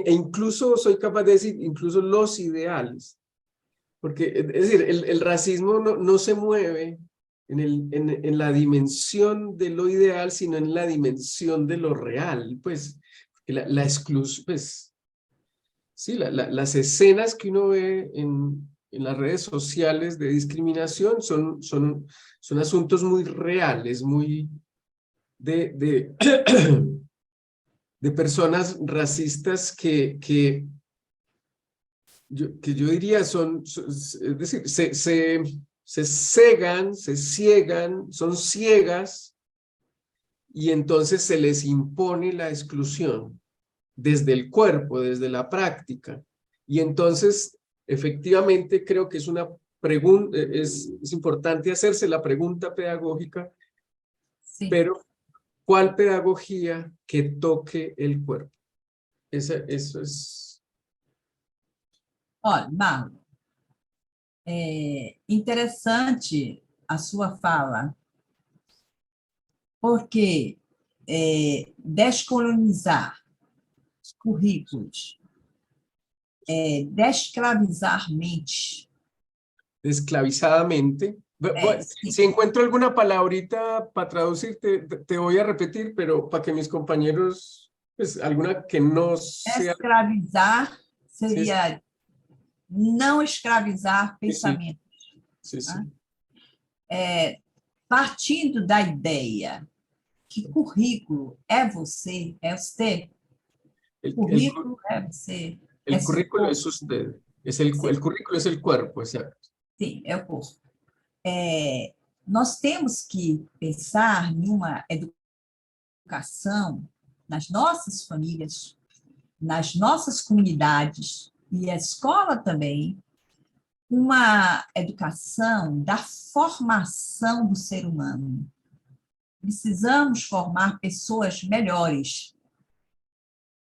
incluso soy capaz de decir, incluso los ideales. Porque, es decir, el racismo no se mueve en la dimensión de lo ideal, sino en la dimensión de lo real. Pues, la exclusión, pues, sí, las escenas que uno ve en las redes sociales de discriminación son asuntos muy reales, muy de personas racistas que yo diría es decir, se cegan, se ciegan, son ciegas, y entonces se les impone la exclusión desde el cuerpo, desde la práctica. Y entonces, efectivamente, creo que es una pregunta, es importante hacerse la pregunta pedagógica, Sim. pero ¿cuál pedagogía que toque el cuerpo? Eso es... Olha, Marlon, é interessante a sua fala, porque descolonizar os currículos, descravizar mentes. Esclavizadamente. Sim. Si encuentro alguna palabrita para traducir, te voy a repetir, pero para que mis compañeros, pues alguna que no sea... Escravizar Sí, seria não escravizar sí, pensamentos. sí, sí. Partindo da ideia que currículo é você, currículo é você, El seu currículo corpo. es usted. El currículo es el cuerpo, exacto. Sim, é o corpo. Nós temos que pensar em uma educação nas nossas famílias, nas nossas comunidades, e a escola também, uma educação da formação do ser humano. Precisamos formar pessoas melhores,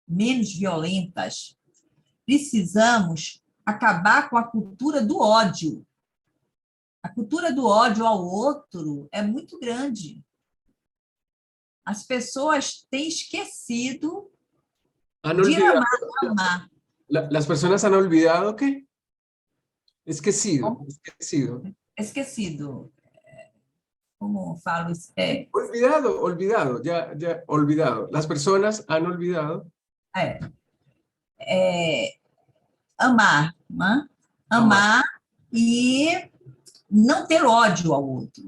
menos violentas. Precisamos acabar com a cultura do ódio. A cultura do ódio ao outro é muito grande. As pessoas têm esquecido de amar. Las personas han olvidado ¿qué? Esquecido. Esquecido. Como falo? Olvidado, ya, olvidado. Las personas han olvidado. Amar, né? Amar e não ter ódio ao outro.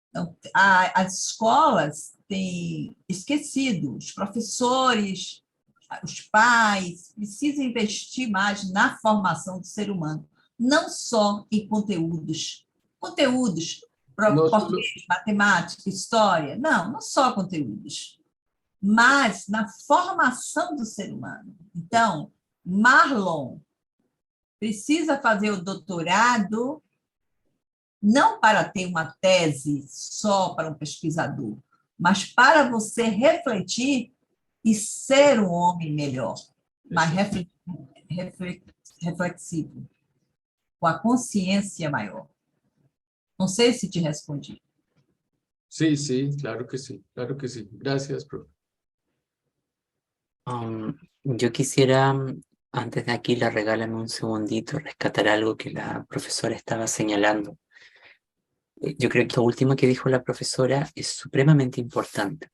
Então, as escolas têm esquecido, os professores, os pais precisam investir mais na formação do ser humano, não só em conteúdos, português, matemática, história, não só conteúdos, mas na formação do ser humano. Então, Marlon precisa fazer o doutorado não para ter uma tese só para um pesquisador, mas para você refletir e ser um homem melhor, mais reflexivo, com a consciência maior. Não sei se te respondi. Sí, sí, claro que sí, claro que sí. Gracias, profe. Yo quisiera, antes de aquí, regálame un segundito, rescatar algo que la profesora estaba señalando. Yo creo que esto último que dijo la profesora es supremamente importante,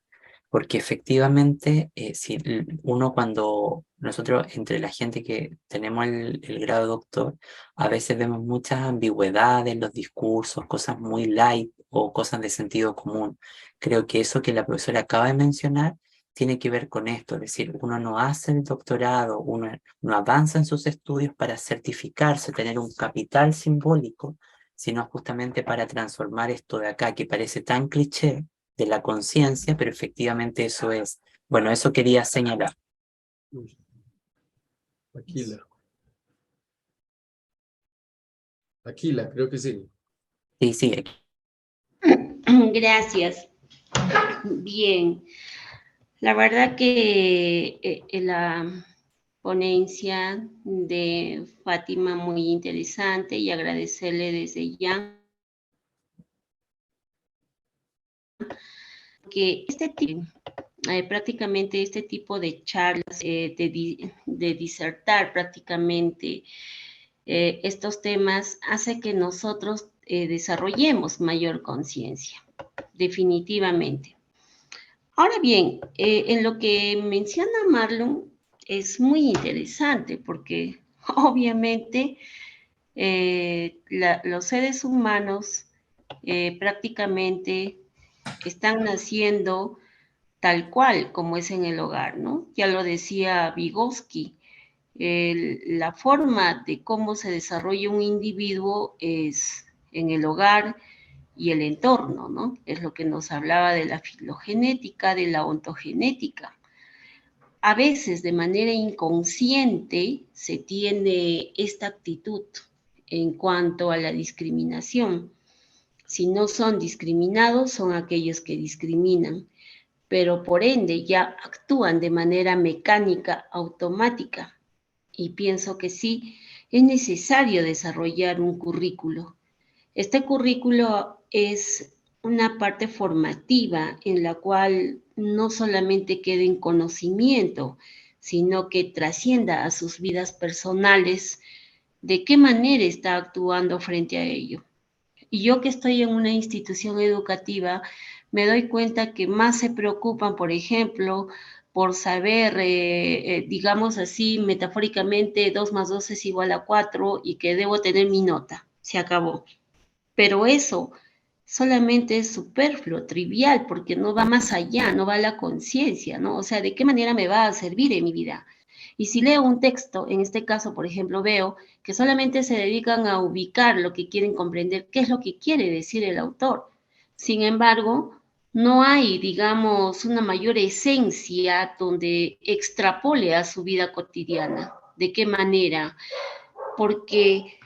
porque efectivamente, si uno cuando nosotros, entre la gente que tenemos el grado de doctor, a veces vemos muchas ambigüedades en los discursos, cosas muy light o cosas de sentido común. Creo que eso que la profesora acaba de mencionar tiene que ver con esto, es decir, uno no hace el doctorado, uno no avanza en sus estudios para certificarse, tener un capital simbólico, sino justamente para transformar esto de acá, que parece tan cliché, de la conciencia, pero efectivamente eso es. Bueno, eso quería señalar. Aquila, creo que sí. Sí, sí. Aquí. Gracias. Bien. La verdad que la ponencia de Fátima muy interesante y agradecerle desde ya que prácticamente este tipo de charlas, de disertar prácticamente estos temas hace que nosotros desarrollemos mayor conciencia, definitivamente. Ahora bien, en lo que menciona Marlon es muy interesante porque obviamente los seres humanos prácticamente están naciendo tal cual como es en el hogar, ¿no? Ya lo decía Vygotsky, la forma de cómo se desarrolla un individuo es en el hogar y el entorno, ¿no? Es lo que nos hablaba de la filogenética, de la ontogenética. A veces de manera inconsciente se tiene esta actitud en cuanto a la discriminación. Si no son discriminados, son aquellos que discriminan, pero por ende ya actúan de manera mecánica, automática. Y pienso que sí, es necesario desarrollar un currículo. Este currículo es una parte formativa en la cual no solamente quede en conocimiento, sino que trascienda a sus vidas personales, de qué manera está actuando frente a ello. Y yo que estoy en una institución educativa, me doy cuenta que más se preocupan, por ejemplo, por saber, digamos así, metafóricamente, 2 más 2 es igual a 4 y que debo tener mi nota. Se acabó. Pero eso solamente es superfluo, trivial, porque no va más allá, no va a la conciencia, ¿no? O sea, ¿de qué manera me va a servir en mi vida? Y si leo un texto, en este caso, por ejemplo, veo que solamente se dedican a ubicar lo que quieren comprender, qué es lo que quiere decir el autor. Sin embargo, no hay, digamos, una mayor esencia donde extrapole a su vida cotidiana. ¿De qué manera? Porque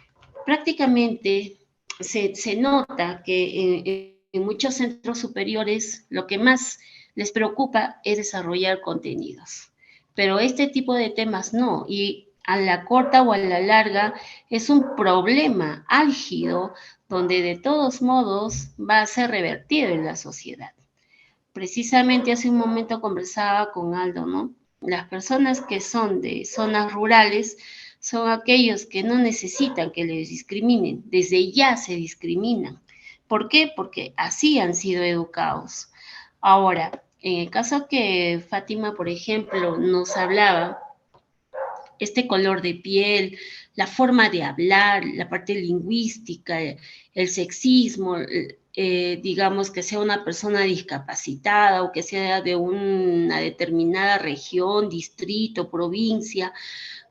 prácticamente se nota que en muchos centros superiores lo que más les preocupa es desarrollar contenidos. Pero este tipo de temas no, y a la corta o a la larga es un problema álgido donde de todos modos va a ser revertido en la sociedad. Precisamente hace un momento conversaba con Aldo, ¿no? Las personas que son de zonas rurales son aquellos que no necesitan que les discriminen, desde ya se discriminan. ¿Por qué? Porque así han sido educados. Ahora, en el caso que Fátima, por ejemplo, nos hablaba, este color de piel, la forma de hablar, la parte lingüística, el sexismo, digamos que sea una persona discapacitada o que sea de una determinada región, distrito, provincia,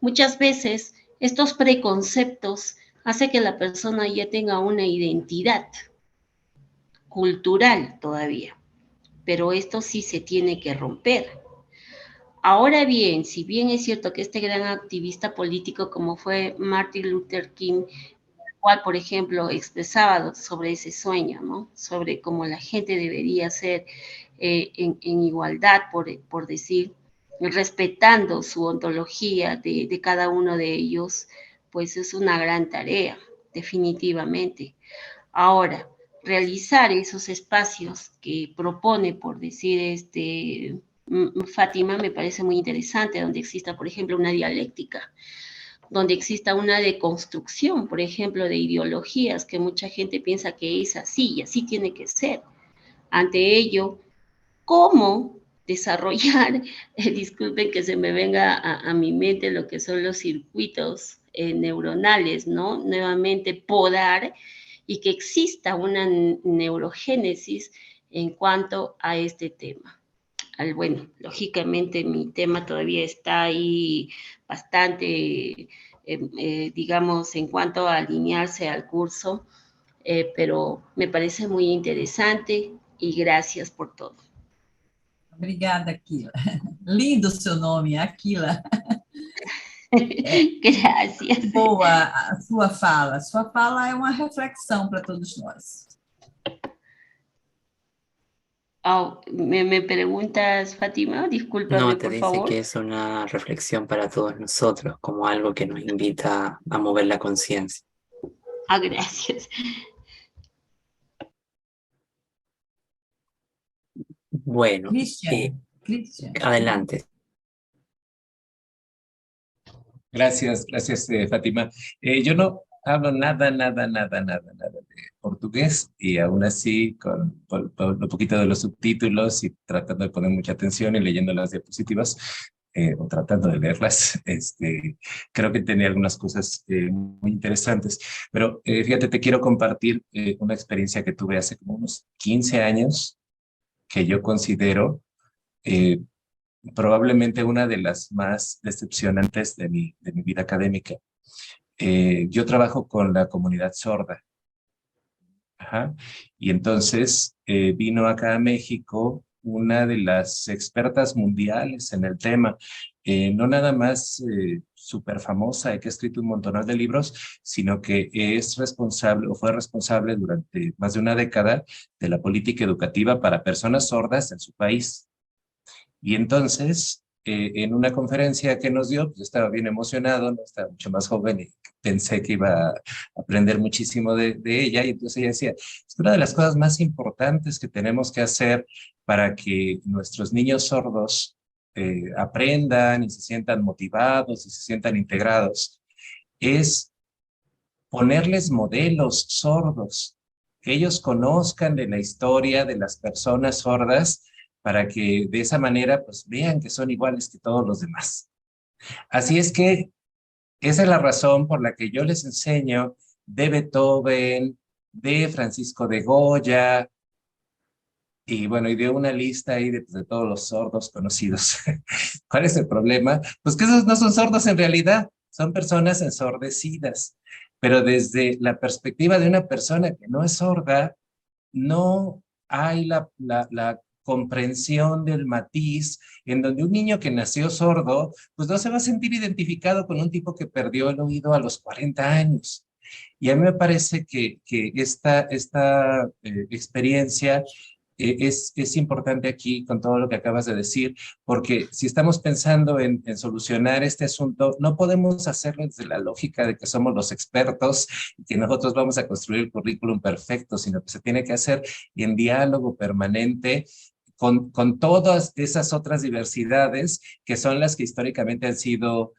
muchas veces estos preconceptos hacen que la persona ya tenga una identidad cultural todavía, pero esto sí se tiene que romper. Ahora bien, si bien es cierto que este gran activista político como fue Martin Luther King, el cual, por ejemplo, expresaba sobre ese sueño, ¿no? Sobre cómo la gente debería ser en igualdad, por decir, respetando su ontología de cada uno de ellos, pues es una gran tarea, definitivamente. Ahora, realizar esos espacios que propone, por decir, Fátima, me parece muy interesante, donde exista, por ejemplo, una dialéctica, donde exista una deconstrucción, por ejemplo, de ideologías que mucha gente piensa que es así y así tiene que ser. Ante ello, ¿cómo desarrollar, disculpen que se me venga a mi mente lo que son los circuitos neuronales, ¿no? Nuevamente podar y que exista una neurogénesis en cuanto a este tema. Bueno, lógicamente mi tema todavía está ahí bastante, digamos, en cuanto a alinearse al curso, pero me parece muy interesante y gracias por todo. Obrigada, Aquila. Lindo seu nome, Aquila. Gracias. Boa a sua fala. Sua fala é uma reflexão para todos nós. Oh, ¿me preguntas, Fátima? Discúlpame, No, te por dice favor. que es una reflexión para todos nosotros, como algo que nos invita a mover la conciencia. Ah, gracias. Bueno, Christian, adelante. Gracias, Fátima. Yo no hablo nada de portugués y aún así con un poquito de los subtítulos y tratando de poner mucha atención y leyendo las diapositivas, o tratando de leerlas, creo que tenía algunas cosas muy interesantes. Pero fíjate, te quiero compartir una experiencia que tuve hace como unos 15 años, que yo considero eh, probablemente una de las más decepcionantes de mi vida académica. Yo trabajo con la comunidad sorda. Ajá. Y entonces vino acá a México una de las expertas mundiales en el tema, no nada más súper famosa y que ha escrito un montón de libros, sino que es responsable o fue responsable durante más de una década de la política educativa para personas sordas en su país. Y entonces, en una conferencia que nos dio, pues estaba bien emocionado, ¿no? Estaba mucho más joven y pensé que iba a aprender muchísimo de ella. Y entonces ella decía, es una de las cosas más importantes que tenemos que hacer para que nuestros niños sordos aprendan y se sientan motivados y se sientan integrados, es ponerles modelos sordos, que ellos conozcan de la historia de las personas sordas para que de esa manera pues vean que son iguales que todos los demás. Así es que esa es la razón por la que yo les enseño de Beethoven, de Francisco de Goya, y bueno, y de una lista ahí de todos los sordos conocidos. ¿Cuál es el problema? Pues que esos no son sordos en realidad, son personas ensordecidas. Pero desde la perspectiva de una persona que no es sorda, no hay la comprensión del matiz en donde un niño que nació sordo, pues no se va a sentir identificado con un tipo que perdió el oído a los 40 años. Y a mí me parece que esta experiencia es importante aquí con todo lo que acabas de decir, porque si estamos pensando en solucionar este asunto, no podemos hacerlo desde la lógica de que somos los expertos y que nosotros vamos a construir el currículum perfecto, sino que se tiene que hacer en diálogo permanente con todas esas otras diversidades que son las que históricamente han sido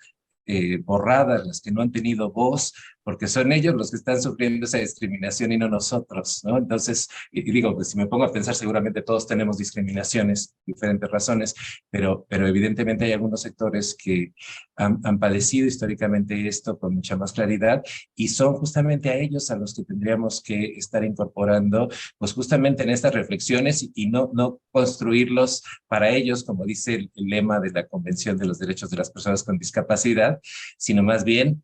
borradas, las que no han tenido voz, porque son ellos los que están sufriendo esa discriminación y no nosotros, ¿no? Entonces, y digo, pues si me pongo a pensar, seguramente todos tenemos discriminaciones, diferentes razones, pero evidentemente hay algunos sectores que han padecido históricamente esto con mucha más claridad y son justamente a ellos a los que tendríamos que estar incorporando, pues justamente en estas reflexiones y no construirlos para ellos, como dice el lema de la Convención de los Derechos de las Personas con Discapacidad, sino más bien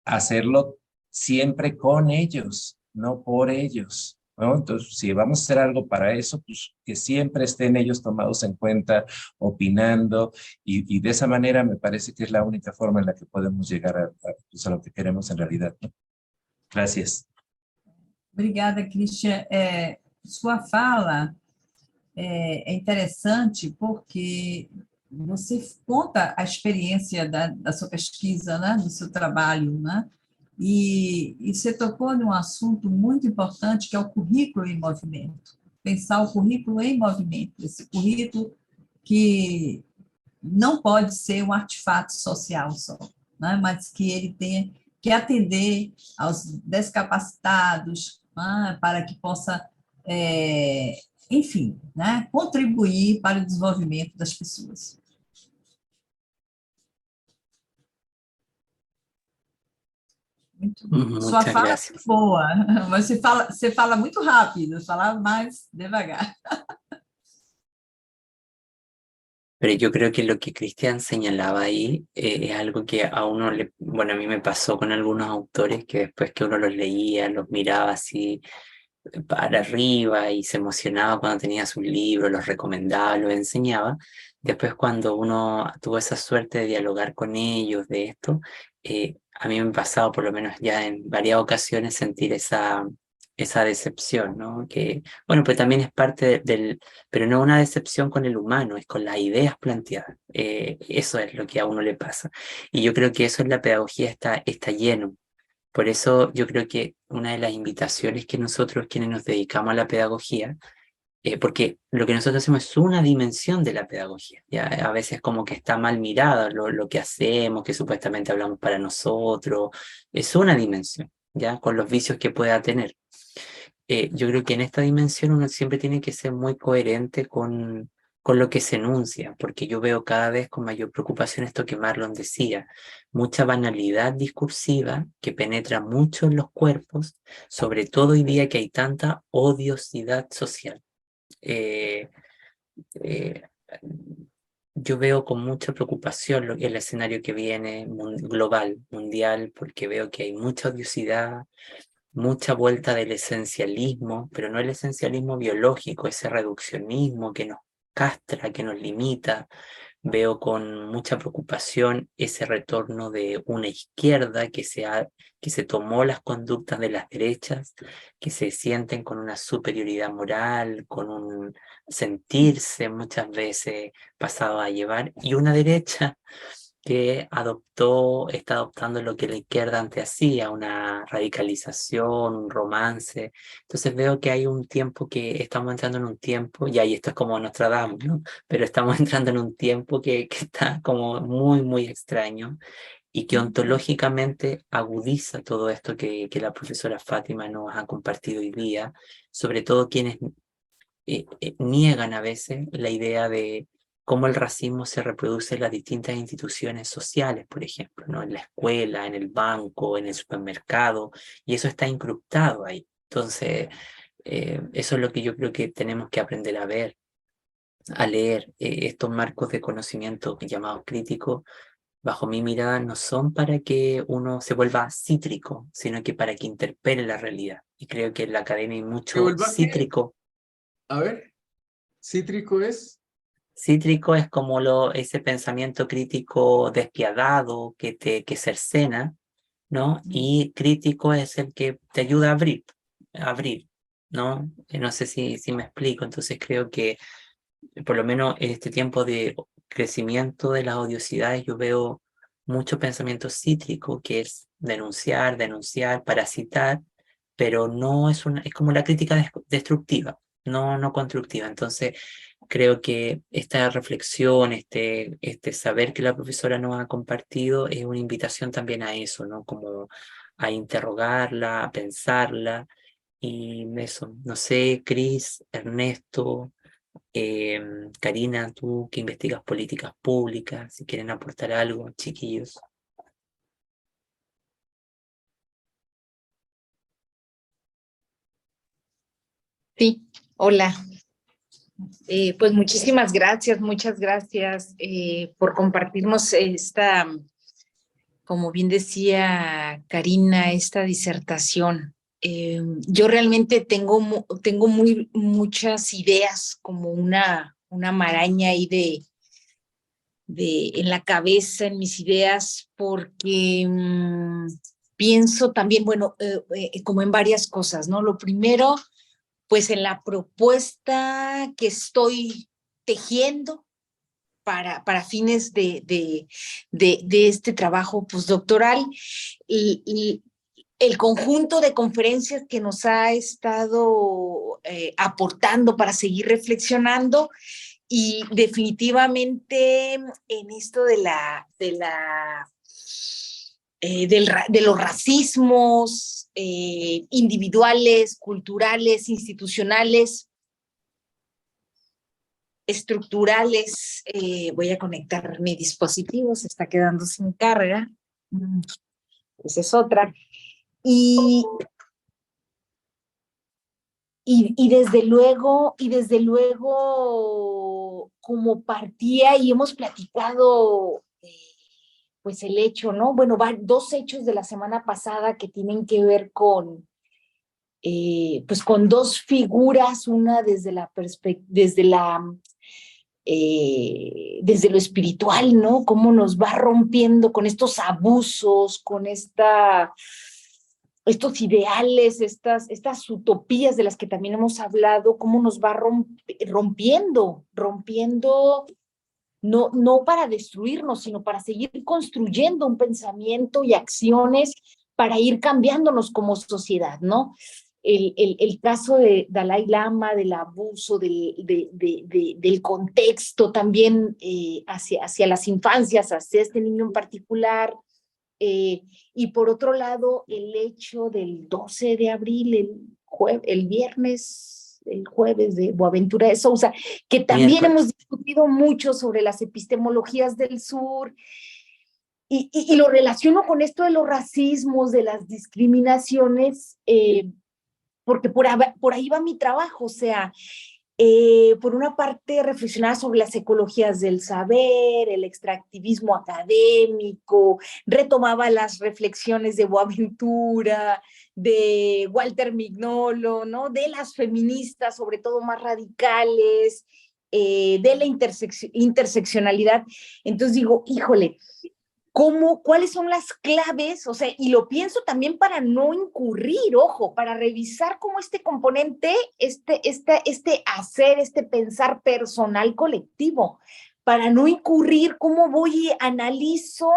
hacerlo siempre con ellos, no por ellos, ¿no? Entonces, si vamos a hacer algo para eso, pues que siempre estén ellos tomados en cuenta, opinando, y de esa manera me parece que es la única forma en la que podemos llegar pues a lo que queremos en realidad, ¿no? Gracias. Obrigada, Christian. Sua fala é interessante porque você conta a experiência da sua pesquisa, né, do seu trabalho, né? E você tocou num assunto muito importante, que é o currículo em movimento. Pensar o currículo em movimento, esse currículo que não pode ser um artefato social só, né, mas que ele tenha que atender aos descapacitados, né, para que possa, enfim, né, contribuir para o desenvolvimento das pessoas. Muito bom. Sua fala é muito boa, mas você fala muito rápido, fala más devagar. Pero yo creo que lo que Cristian señalaba ahí es algo que a uno bueno, a mí me pasó con algunos autores que después que uno los leía, los miraba así para arriba y se emocionaba cuando tenía su libro, los recomendaba, los enseñaba. Después cuando uno tuvo esa suerte de dialogar con ellos de esto, a mí me ha pasado por lo menos ya en varias ocasiones sentir esa decepción, ¿no? Que, bueno, pues también es parte pero no una decepción con el humano, es con las ideas planteadas. Eso es lo que a uno le pasa. Y yo creo que eso en la pedagogía está lleno. Por eso yo creo que una de las invitaciones que nosotros, quienes nos dedicamos a la pedagogía, porque lo que nosotros hacemos es una dimensión de la pedagogía, ¿ya? A veces como que está mal mirado lo que hacemos, que supuestamente hablamos para nosotros, es una dimensión, ¿ya? Con los vicios que pueda tener. Yo creo que en esta dimensión uno siempre tiene que ser muy coherente con con lo que se enuncia, porque yo veo cada vez con mayor preocupación esto que Marlon decía, mucha banalidad discursiva que penetra mucho en los cuerpos, sobre todo hoy día que hay tanta odiosidad social. Eh, eh, yo veo con mucha preocupación el escenario que viene global, mundial, porque veo que hay mucha odiosidad, mucha vuelta del esencialismo, pero no el esencialismo biológico, ese reduccionismo que nos castra, que nos limita. Veo con mucha preocupación ese retorno de una izquierda que se tomó las conductas de las derechas, que se sienten con una superioridad moral, con un sentirse muchas veces pasado a llevar, y una derecha que está adoptando lo que la izquierda antes hacía, una radicalización, un romance. Entonces veo que hay un tiempo que estamos entrando en un tiempo, y ahí esto es como Nostradamus, ¿no? Pero estamos entrando en un tiempo que está como muy, muy extraño y que ontológicamente agudiza todo esto que la profesora Fátima nos ha compartido hoy día, sobre todo quienes niegan a veces la idea de cómo el racismo se reproduce en las distintas instituciones sociales, por ejemplo, ¿no? En la escuela, en el banco, en el supermercado, y eso está incrustado ahí. Entonces, eso es lo que yo creo que tenemos que aprender a ver, a leer. Estos marcos de conocimiento llamados críticos, bajo mi mirada, no son para que uno se vuelva cítrico, sino que para que interpele la realidad. Y creo que en la academia hay ¿Que mucho vuelva qué? cítrico. A ver, cítrico es. Cítrico es como ese pensamiento crítico despiadado que cercena, ¿no? Y crítico es el que te ayuda a abrir, ¿no? No sé si me explico. Entonces creo que por lo menos en este tiempo de crecimiento de las odiosidades yo veo mucho pensamiento cítrico, que es denunciar, parasitar, pero no es como la crítica destructiva, no constructiva. Entonces creo que esta reflexión, este saber que la profesora nos ha compartido es una invitación también a eso, ¿no? Como a interrogarla, a pensarla, y eso. No sé, Cris, Ernesto, Karina, tú que investigas políticas públicas, si quieren aportar algo, chiquillos. Sí, hola. Pues muchas gracias por compartirnos esta, como bien decía Karina, esta disertación. Yo realmente tengo muchas ideas, como una maraña ahí en la cabeza, en mis ideas, porque pienso también, bueno, como en varias cosas, ¿no? Lo primero, pues en la propuesta que estoy tejiendo para fines de este trabajo postdoctoral y el conjunto de conferencias que nos ha estado aportando para seguir reflexionando, y definitivamente en esto de los racismos individuales, culturales, institucionales, estructurales. Voy a conectar mi dispositivo, se está quedando sin carga. Esa es otra. Y desde luego, como partía y hemos platicado, pues el hecho, ¿no? Bueno, dos hechos de la semana pasada que tienen que ver pues con dos figuras, una desde lo espiritual, ¿no? Cómo nos va rompiendo con estos abusos, con estos ideales, estas utopías de las que también hemos hablado, cómo nos va rompiendo, no para destruirnos, sino para seguir construyendo un pensamiento y acciones para ir cambiándonos como sociedad, ¿no? El caso de Dalai Lama, del abuso, del contexto también hacia las infancias, hacia este niño en particular, y por otro lado, el hecho del 12 de abril, el viernes, el jueves de Boaventura de Sousa, que también Miércoles. hemos discutido mucho sobre las epistemologías del sur, y lo relaciono con esto de los racismos, de las discriminaciones, porque por ahí va mi trabajo, o sea, por una parte reflexionar sobre las ecologías del saber, el extractivismo académico, retomaba las reflexiones de Boaventura, de Walter Mignolo, ¿no? De las feministas, sobre todo más radicales, de la interseccionalidad. Entonces digo, híjole, ¿cuáles son las claves? O sea, y lo pienso también para no incurrir, ojo, para revisar cómo este componente, este hacer, este pensar personal colectivo, para no incurrir, cómo analizo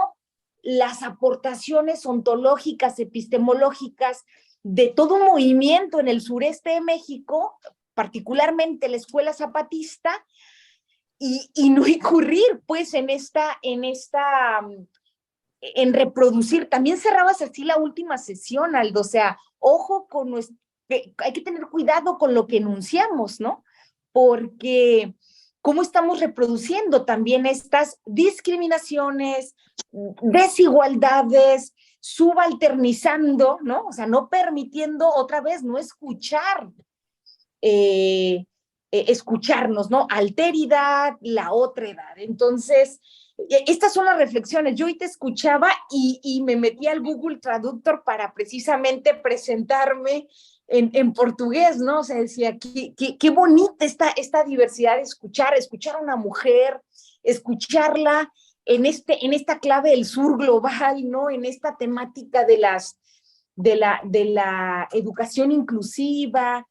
las aportaciones ontológicas, epistemológicas de todo un movimiento en el sureste de México, particularmente la escuela zapatista, y no incurrir pues en reproducir. También cerrabas así la última sesión, Aldo, o sea, ojo con hay que tener cuidado con lo que enunciamos, ¿no? Porque cómo estamos reproduciendo también estas discriminaciones, desigualdades, subalternizando, ¿no? O sea, no permitiendo otra vez, no escuchar, escucharnos, ¿no? Alteridad, la otra edad. Entonces, estas son las reflexiones. Yo hoy te escuchaba y me metí al Google Traductor para precisamente presentarme en portugués, ¿no? O sea, decía, qué bonita esta diversidad de escuchar a una mujer, escucharla en esta clave del sur global, ¿no? En esta temática de la educación inclusiva.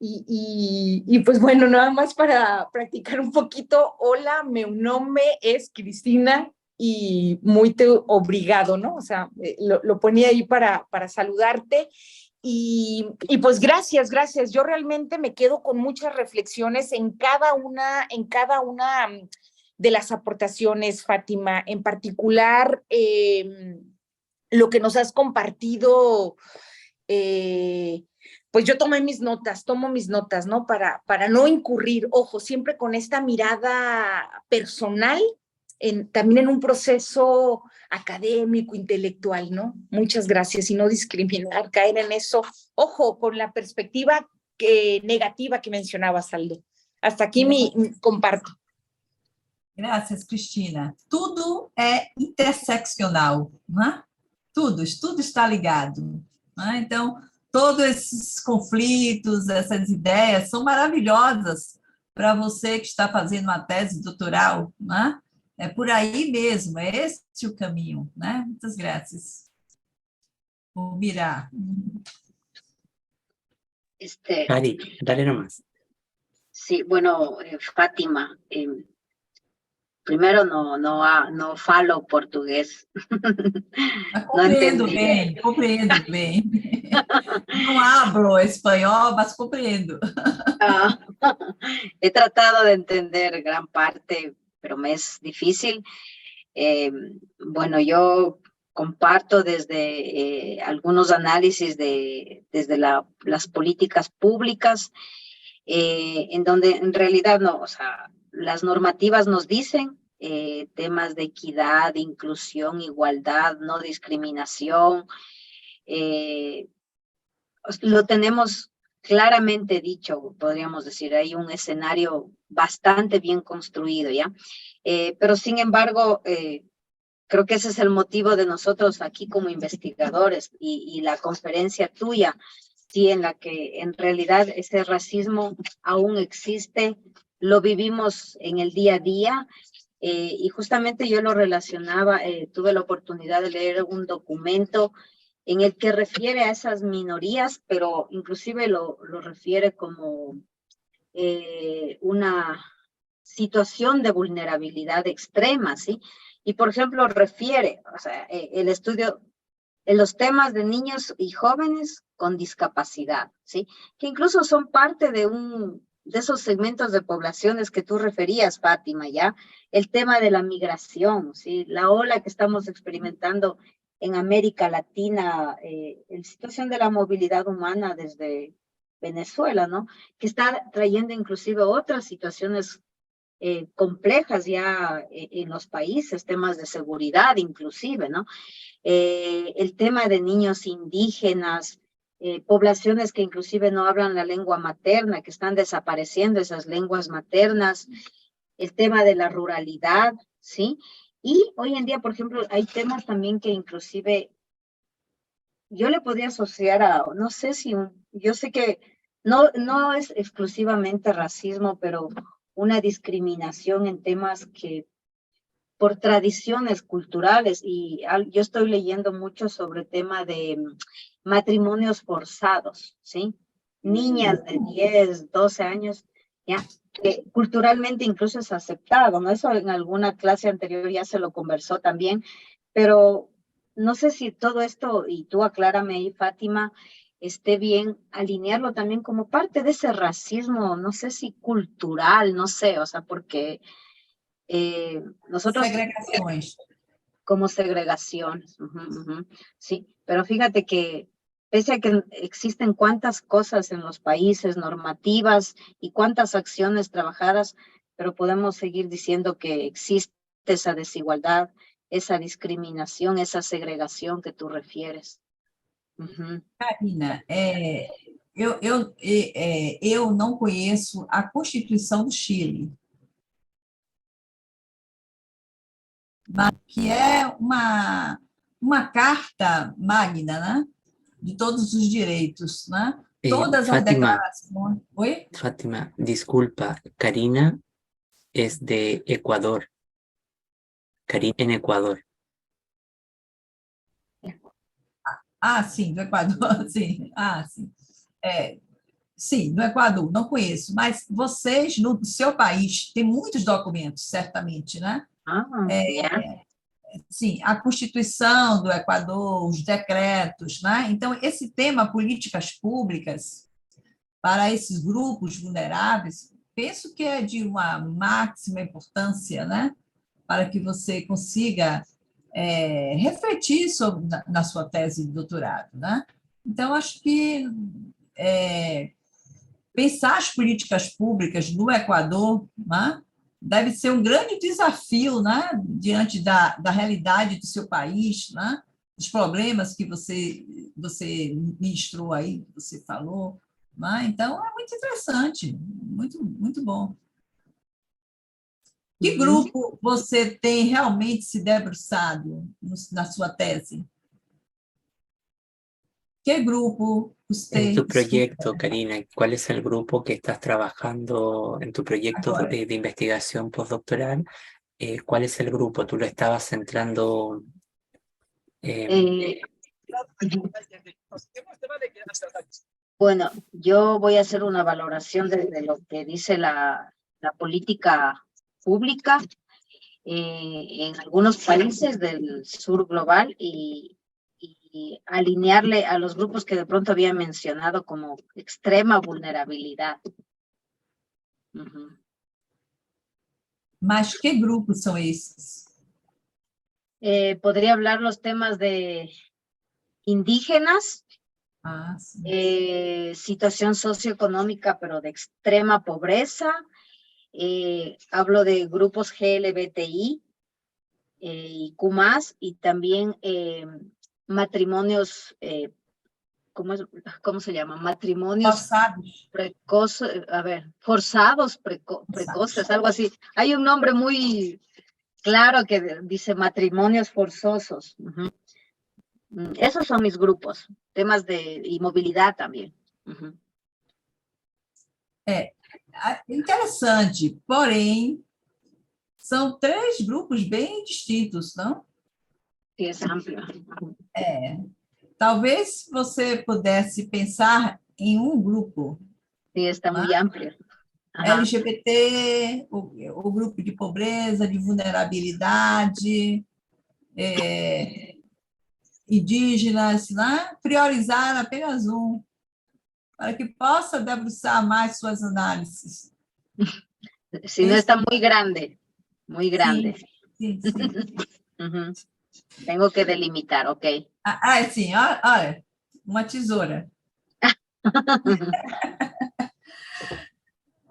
Y pues bueno, nada más para practicar un poquito. Hola, meu nome es Cristina y muito obrigado, ¿no? O sea, lo ponía ahí para saludarte. Y pues gracias. Yo realmente me quedo con muchas reflexiones en cada una de las aportaciones, Fátima. En particular, lo que nos has compartido, pues yo tomo mis notas, ¿no? Para no incurrir, ojo, siempre con esta mirada personal, también en un proceso académico, intelectual, ¿no? Muchas gracias, y no discriminar, caer en eso, ojo, con la perspectiva negativa que mencionabas, Aldo. Hasta aquí comparto. Graças, Cristina. Tudo é interseccional, né? Tudo está ligado, né? Então, todos esses conflitos, essas ideias são maravilhosas para você que está fazendo uma tese doutoral, né? É por aí mesmo, é esse o caminho, né? Muitas graças. Vou mirar. Cari, dale nomás. Sí, bueno, Fátima, primero no falo portugués. Compreendo bem. Não hablo espanhol, mas compreendo. He tratado de entender gran parte, pero me es difícil. Bueno, yo comparto desde algunos análisis desde las políticas públicas, en donde en realidad no, o sea, las normativas nos dicen temas de equidad, inclusión, igualdad, no discriminación, lo tenemos claramente dicho, podríamos decir, hay un escenario bastante bien construido, ¿ya? Pero sin embargo, creo que ese es el motivo de nosotros aquí como investigadores y la conferencia tuya, sí, en la que en realidad ese racismo aún existe, lo vivimos en el día a día, y justamente yo lo relacionaba, tuve la oportunidad de leer un documento en el que refiere a esas minorías, pero inclusive lo refiere como una situación de vulnerabilidad extrema, ¿sí? Y por ejemplo refiere, o sea, el estudio en los temas de niños y jóvenes con discapacidad, ¿sí? Que incluso son parte de esos segmentos de poblaciones que tú referías, Fátima, ¿ya? El tema de la migración, ¿sí? La ola que estamos experimentando en América Latina, en situación de la movilidad humana desde Venezuela, ¿no? Que está trayendo inclusive otras situaciones complejas ya en los países, temas de seguridad inclusive, ¿no? El tema de niños indígenas, poblaciones que inclusive no hablan la lengua materna, que están desapareciendo esas lenguas maternas, el tema de la ruralidad, ¿sí? Y hoy en día, por ejemplo, hay temas también que inclusive yo le podría asociar a, no sé si, yo sé que no es exclusivamente racismo, pero una discriminación en temas que por tradiciones culturales, y yo estoy leyendo mucho sobre el tema de matrimonios forzados, ¿sí? Niñas de 10, 12 años, ya, que culturalmente incluso es aceptado, ¿no? Eso en alguna clase anterior ya se lo conversó también, pero no sé si todo esto, y tú aclárame ahí, Fátima, esté bien alinearlo también como parte de ese racismo, no sé si cultural, no sé, o sea, porque nosotros Segregações. como segregaciones, sí, pero fíjate que pese a que existen cuantas cosas en los países, normativas y cuantas acciones trabajadas, pero podemos seguir diciendo que existe esa desigualdad, esa discriminación, esa segregación que tú refieres. Karina, eu não conheço a Constituição do Chile, mas que é uma carta magna, né? De todos os direitos, né? Todas as Fátima, declarações. Oi? Fátima, disculpa, Karina es de Ecuador. Karina en Ecuador. Ah, sim, do Equador, sim. Ah, sim. Sim, do Equador, não conheço, mas vocês, no seu país, tem muitos documentos, certamente, né? Sim, a Constituição do Equador, os decretos, né? Então, esse tema, políticas públicas, para esses grupos vulneráveis, penso que é de uma máxima importância, né? Para que você consiga refletir sobre, na sua tese de doutorado, né? Então, acho que pensar as políticas públicas no Equador, né, deve ser um grande desafio, né, diante da realidade do seu país, né, dos problemas que você ministrou aí, que você falou. Né? Então, é muito interessante, muito, muito bom. Que grupo você tem realmente se debruçado na sua tese? ¿Qué grupo usted... En tu proyecto, Karina, ¿cuál es el grupo que estás trabajando en tu proyecto de investigación postdoctoral? ¿Cuál es el grupo? ¿Tú lo estabas centrando? Bueno, yo voy a hacer una valoración de lo que dice la política pública en algunos países del sur global y alinearle a los grupos que de pronto había mencionado como extrema vulnerabilidad. ¿Mas qué grupos son esos? Podría hablar los temas de indígenas, situación socioeconómica, pero de extrema pobreza. Hablo de grupos GLBTI y Q+, y también matrimonios, ¿cómo se llama? Matrimonios forzados. Precoces, a ver, forzados, precoces, algo así. Hay un nombre muy claro que dice matrimonios forzosos. Esos son mis grupos, temas y movilidad también. Interessante, porém, são 3 grupos bem distintos, não? Sí, es amplio. Talvez você pudesse pensar em um grupo. Sí, está muy amplio. LGBT, o grupo de pobreza, de vulnerabilidade, indígenas, né? Priorizar apenas um, para que possa debruçar mais suas análises. Si no está muy grande, muy grande. Sim. Tengo que delimitar, ok. Sim, olha, uma tesoura.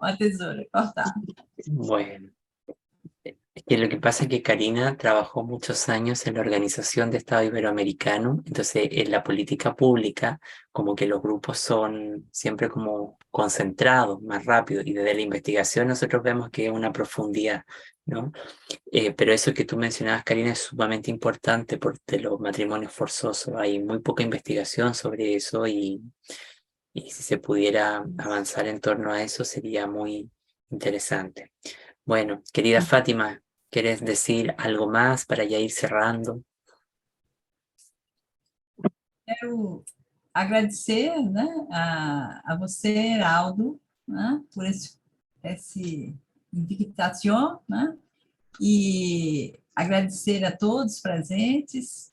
uma tesoura, cortar. Bueno, es que lo que pasa es que Karina trabajó muchos años en la Organización de Estado Iberoamericano, entonces en la política pública como que los grupos son siempre como concentrados, más rápido, y desde la investigación nosotros vemos que es una profundidad, ¿no? Pero eso que tú mencionabas, Karina, es sumamente importante por de los matrimonios forzosos. Hay muy poca investigación sobre eso y si se pudiera avanzar en torno a eso sería muy interesante. Bueno, querida Fátima, ¿quieres decir algo más para ya ir cerrando? Quero agradecer, né, a você, Aldo, né, por esse invitação, né, e agradecer a todos os presentes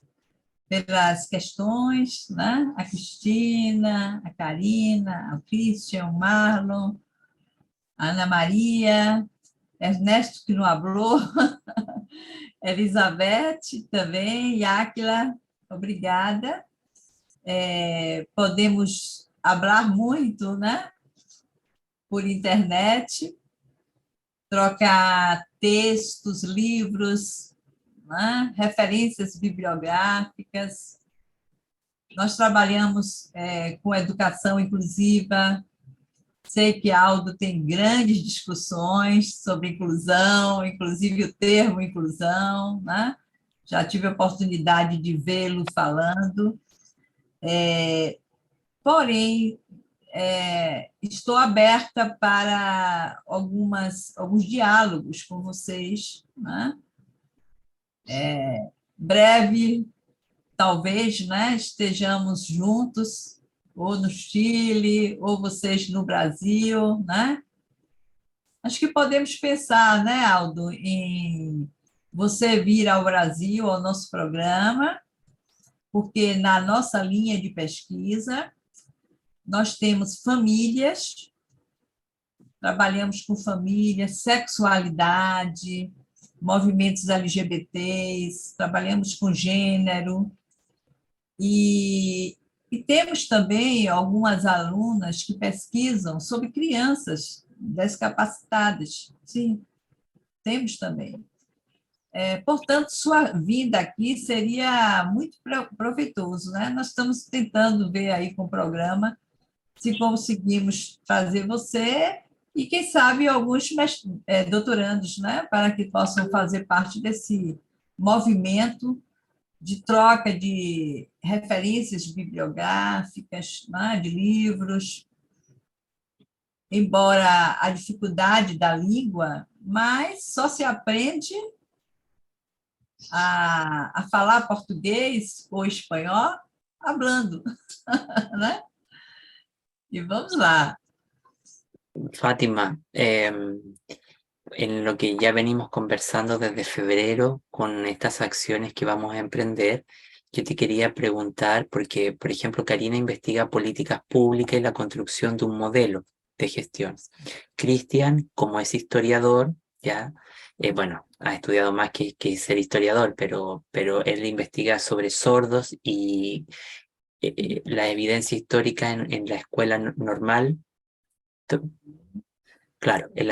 pelas questões, né, a Cristina, a Karina, o Christian, o Marlon, a Ana Maria, Ernesto, que não falou, Elizabeth também, Áquila, obrigada. Podemos falar muito, né? Por internet, trocar textos, livros, né? Referências bibliográficas. Nós trabalhamos com educação inclusiva. Sei que Aldo tem grandes discussões sobre inclusão, inclusive o termo inclusão, né? Já tive a oportunidade de vê-lo falando. Porém, estou aberta para alguns diálogos com vocês, né? Breve, talvez, né, estejamos juntos, ou no Chile, ou vocês no Brasil, né? Acho que podemos pensar, né, Aldo, em você vir ao Brasil, ao nosso programa, porque na nossa linha de pesquisa, nós temos famílias, trabalhamos com famílias, sexualidade, movimentos LGBTs, trabalhamos com gênero, e temos também algumas alunas que pesquisam sobre crianças descapacitadas. Sim, temos também. Portanto, sua vinda aqui seria muito proveitoso, né? Nós estamos tentando ver aí com o programa se conseguimos fazer você e, quem sabe, alguns doutorandos, né? Para que possam fazer parte desse movimento de troca de referências bibliográficas, né, de livros, embora a dificuldade da língua, mas só se aprende a falar português ou espanhol hablando, né? E vamos lá. Fátima, en lo que ya venimos conversando desde febrero con estas acciones que vamos a emprender, yo te quería preguntar, porque, por ejemplo, Karina investiga políticas públicas y la construcción de un modelo de gestión. Cristian, como es historiador, ya, bueno, ha estudiado más que ser historiador, pero él investiga sobre sordos y la evidencia histórica en la escuela normal. Claro, En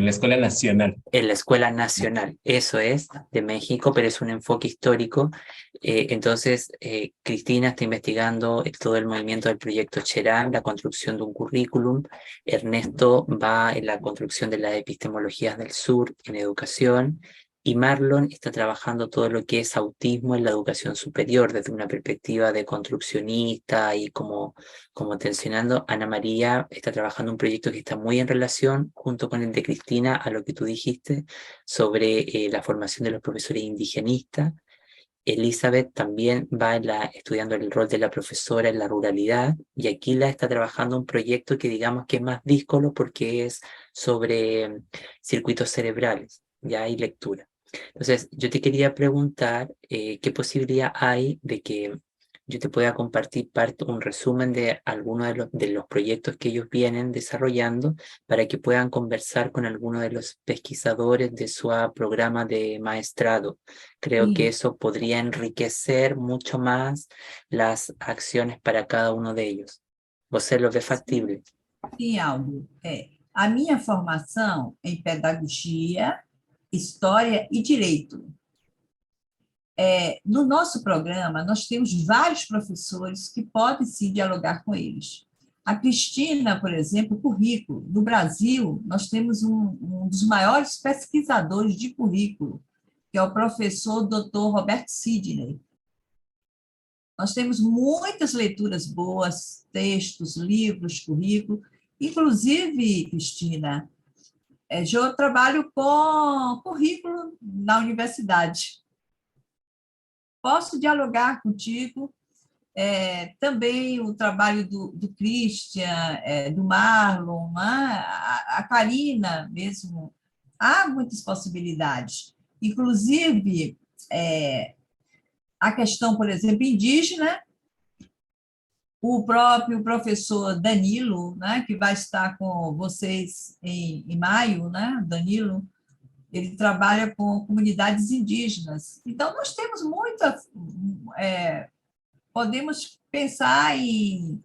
la Escuela Nacional. En la Escuela Nacional, eso es, de México, pero es un enfoque histórico. Entonces, Cristina está investigando todo el movimiento del proyecto Cherán, la construcción de un currículum. Ernesto va en la construcción de las epistemologías del sur en educación. Y Marlon está trabajando todo lo que es autismo en la educación superior desde una perspectiva de construccionista y como tensionando. Ana María está trabajando un proyecto que está muy en relación junto con el de Cristina a lo que tú dijiste sobre la formación de los profesores indigenistas. Elizabeth también va estudiando el rol de la profesora en la ruralidad y Aquila está trabajando un proyecto que digamos que es más díscolo porque es sobre circuitos cerebrales, ya hay lectura. Entonces, yo te quería preguntar qué posibilidad hay de que yo te pueda compartir un resumen de algunos de los proyectos que ellos vienen desarrollando para que puedan conversar con algunos de los pesquisadores de su programa de maestrado. Creo que eso podría enriquecer mucho más las acciones para cada uno de ellos. ¿Você lo ve factible? Sim, Aldo. A minha formação em pedagogia, história e direito. No nosso programa, nós temos vários professores que podem sim dialogar com eles. A Cristina, por exemplo, currículo. No Brasil, nós temos um dos maiores pesquisadores de currículo, que é o professor Dr. Roberto Sidney. Nós temos muitas leituras boas, textos, livros, currículo. Inclusive, Cristina, eu trabalho com currículo na universidade. Posso dialogar contigo. Também o trabalho do Christian, do Marlon, a Karina mesmo. Há muitas possibilidades. Inclusive, a questão, por exemplo, indígena, o próprio professor Danilo, né, que vai estar com vocês em maio, né, Danilo, ele trabalha com comunidades indígenas. Então, nós temos podemos pensar em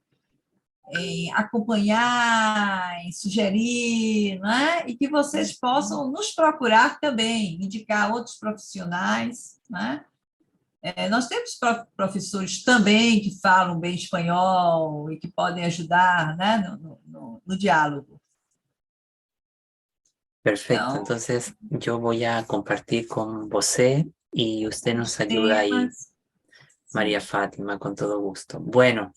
acompanhar, em sugerir, né, e que vocês possam nos procurar também, indicar outros profissionais, né? Nós temos professores também que falam bem espanhol e que podem ajudar, né, no diálogo. Perfecto, Então, entonces yo voy a compartir con você y usted nos ayuda ahí, María Fátima, con todo gusto. Bueno,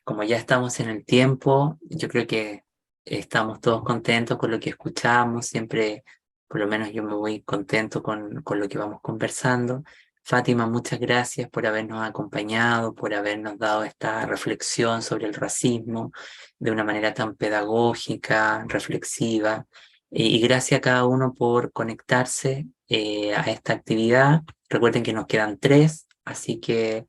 como ya estamos en el tiempo, yo creo que estamos todos contentos con lo que escuchamos, siempre, por lo menos yo me voy contento con lo que vamos conversando. Fátima, muchas gracias por habernos acompañado, por habernos dado esta reflexión sobre el racismo de una manera tan pedagógica, reflexiva, y gracias a cada uno por conectarse a esta actividad. Recuerden que nos quedan 3, así que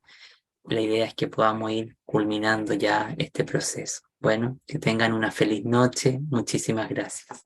la idea es que podamos ir culminando ya este proceso. Bueno, que tengan una feliz noche. Muchísimas gracias.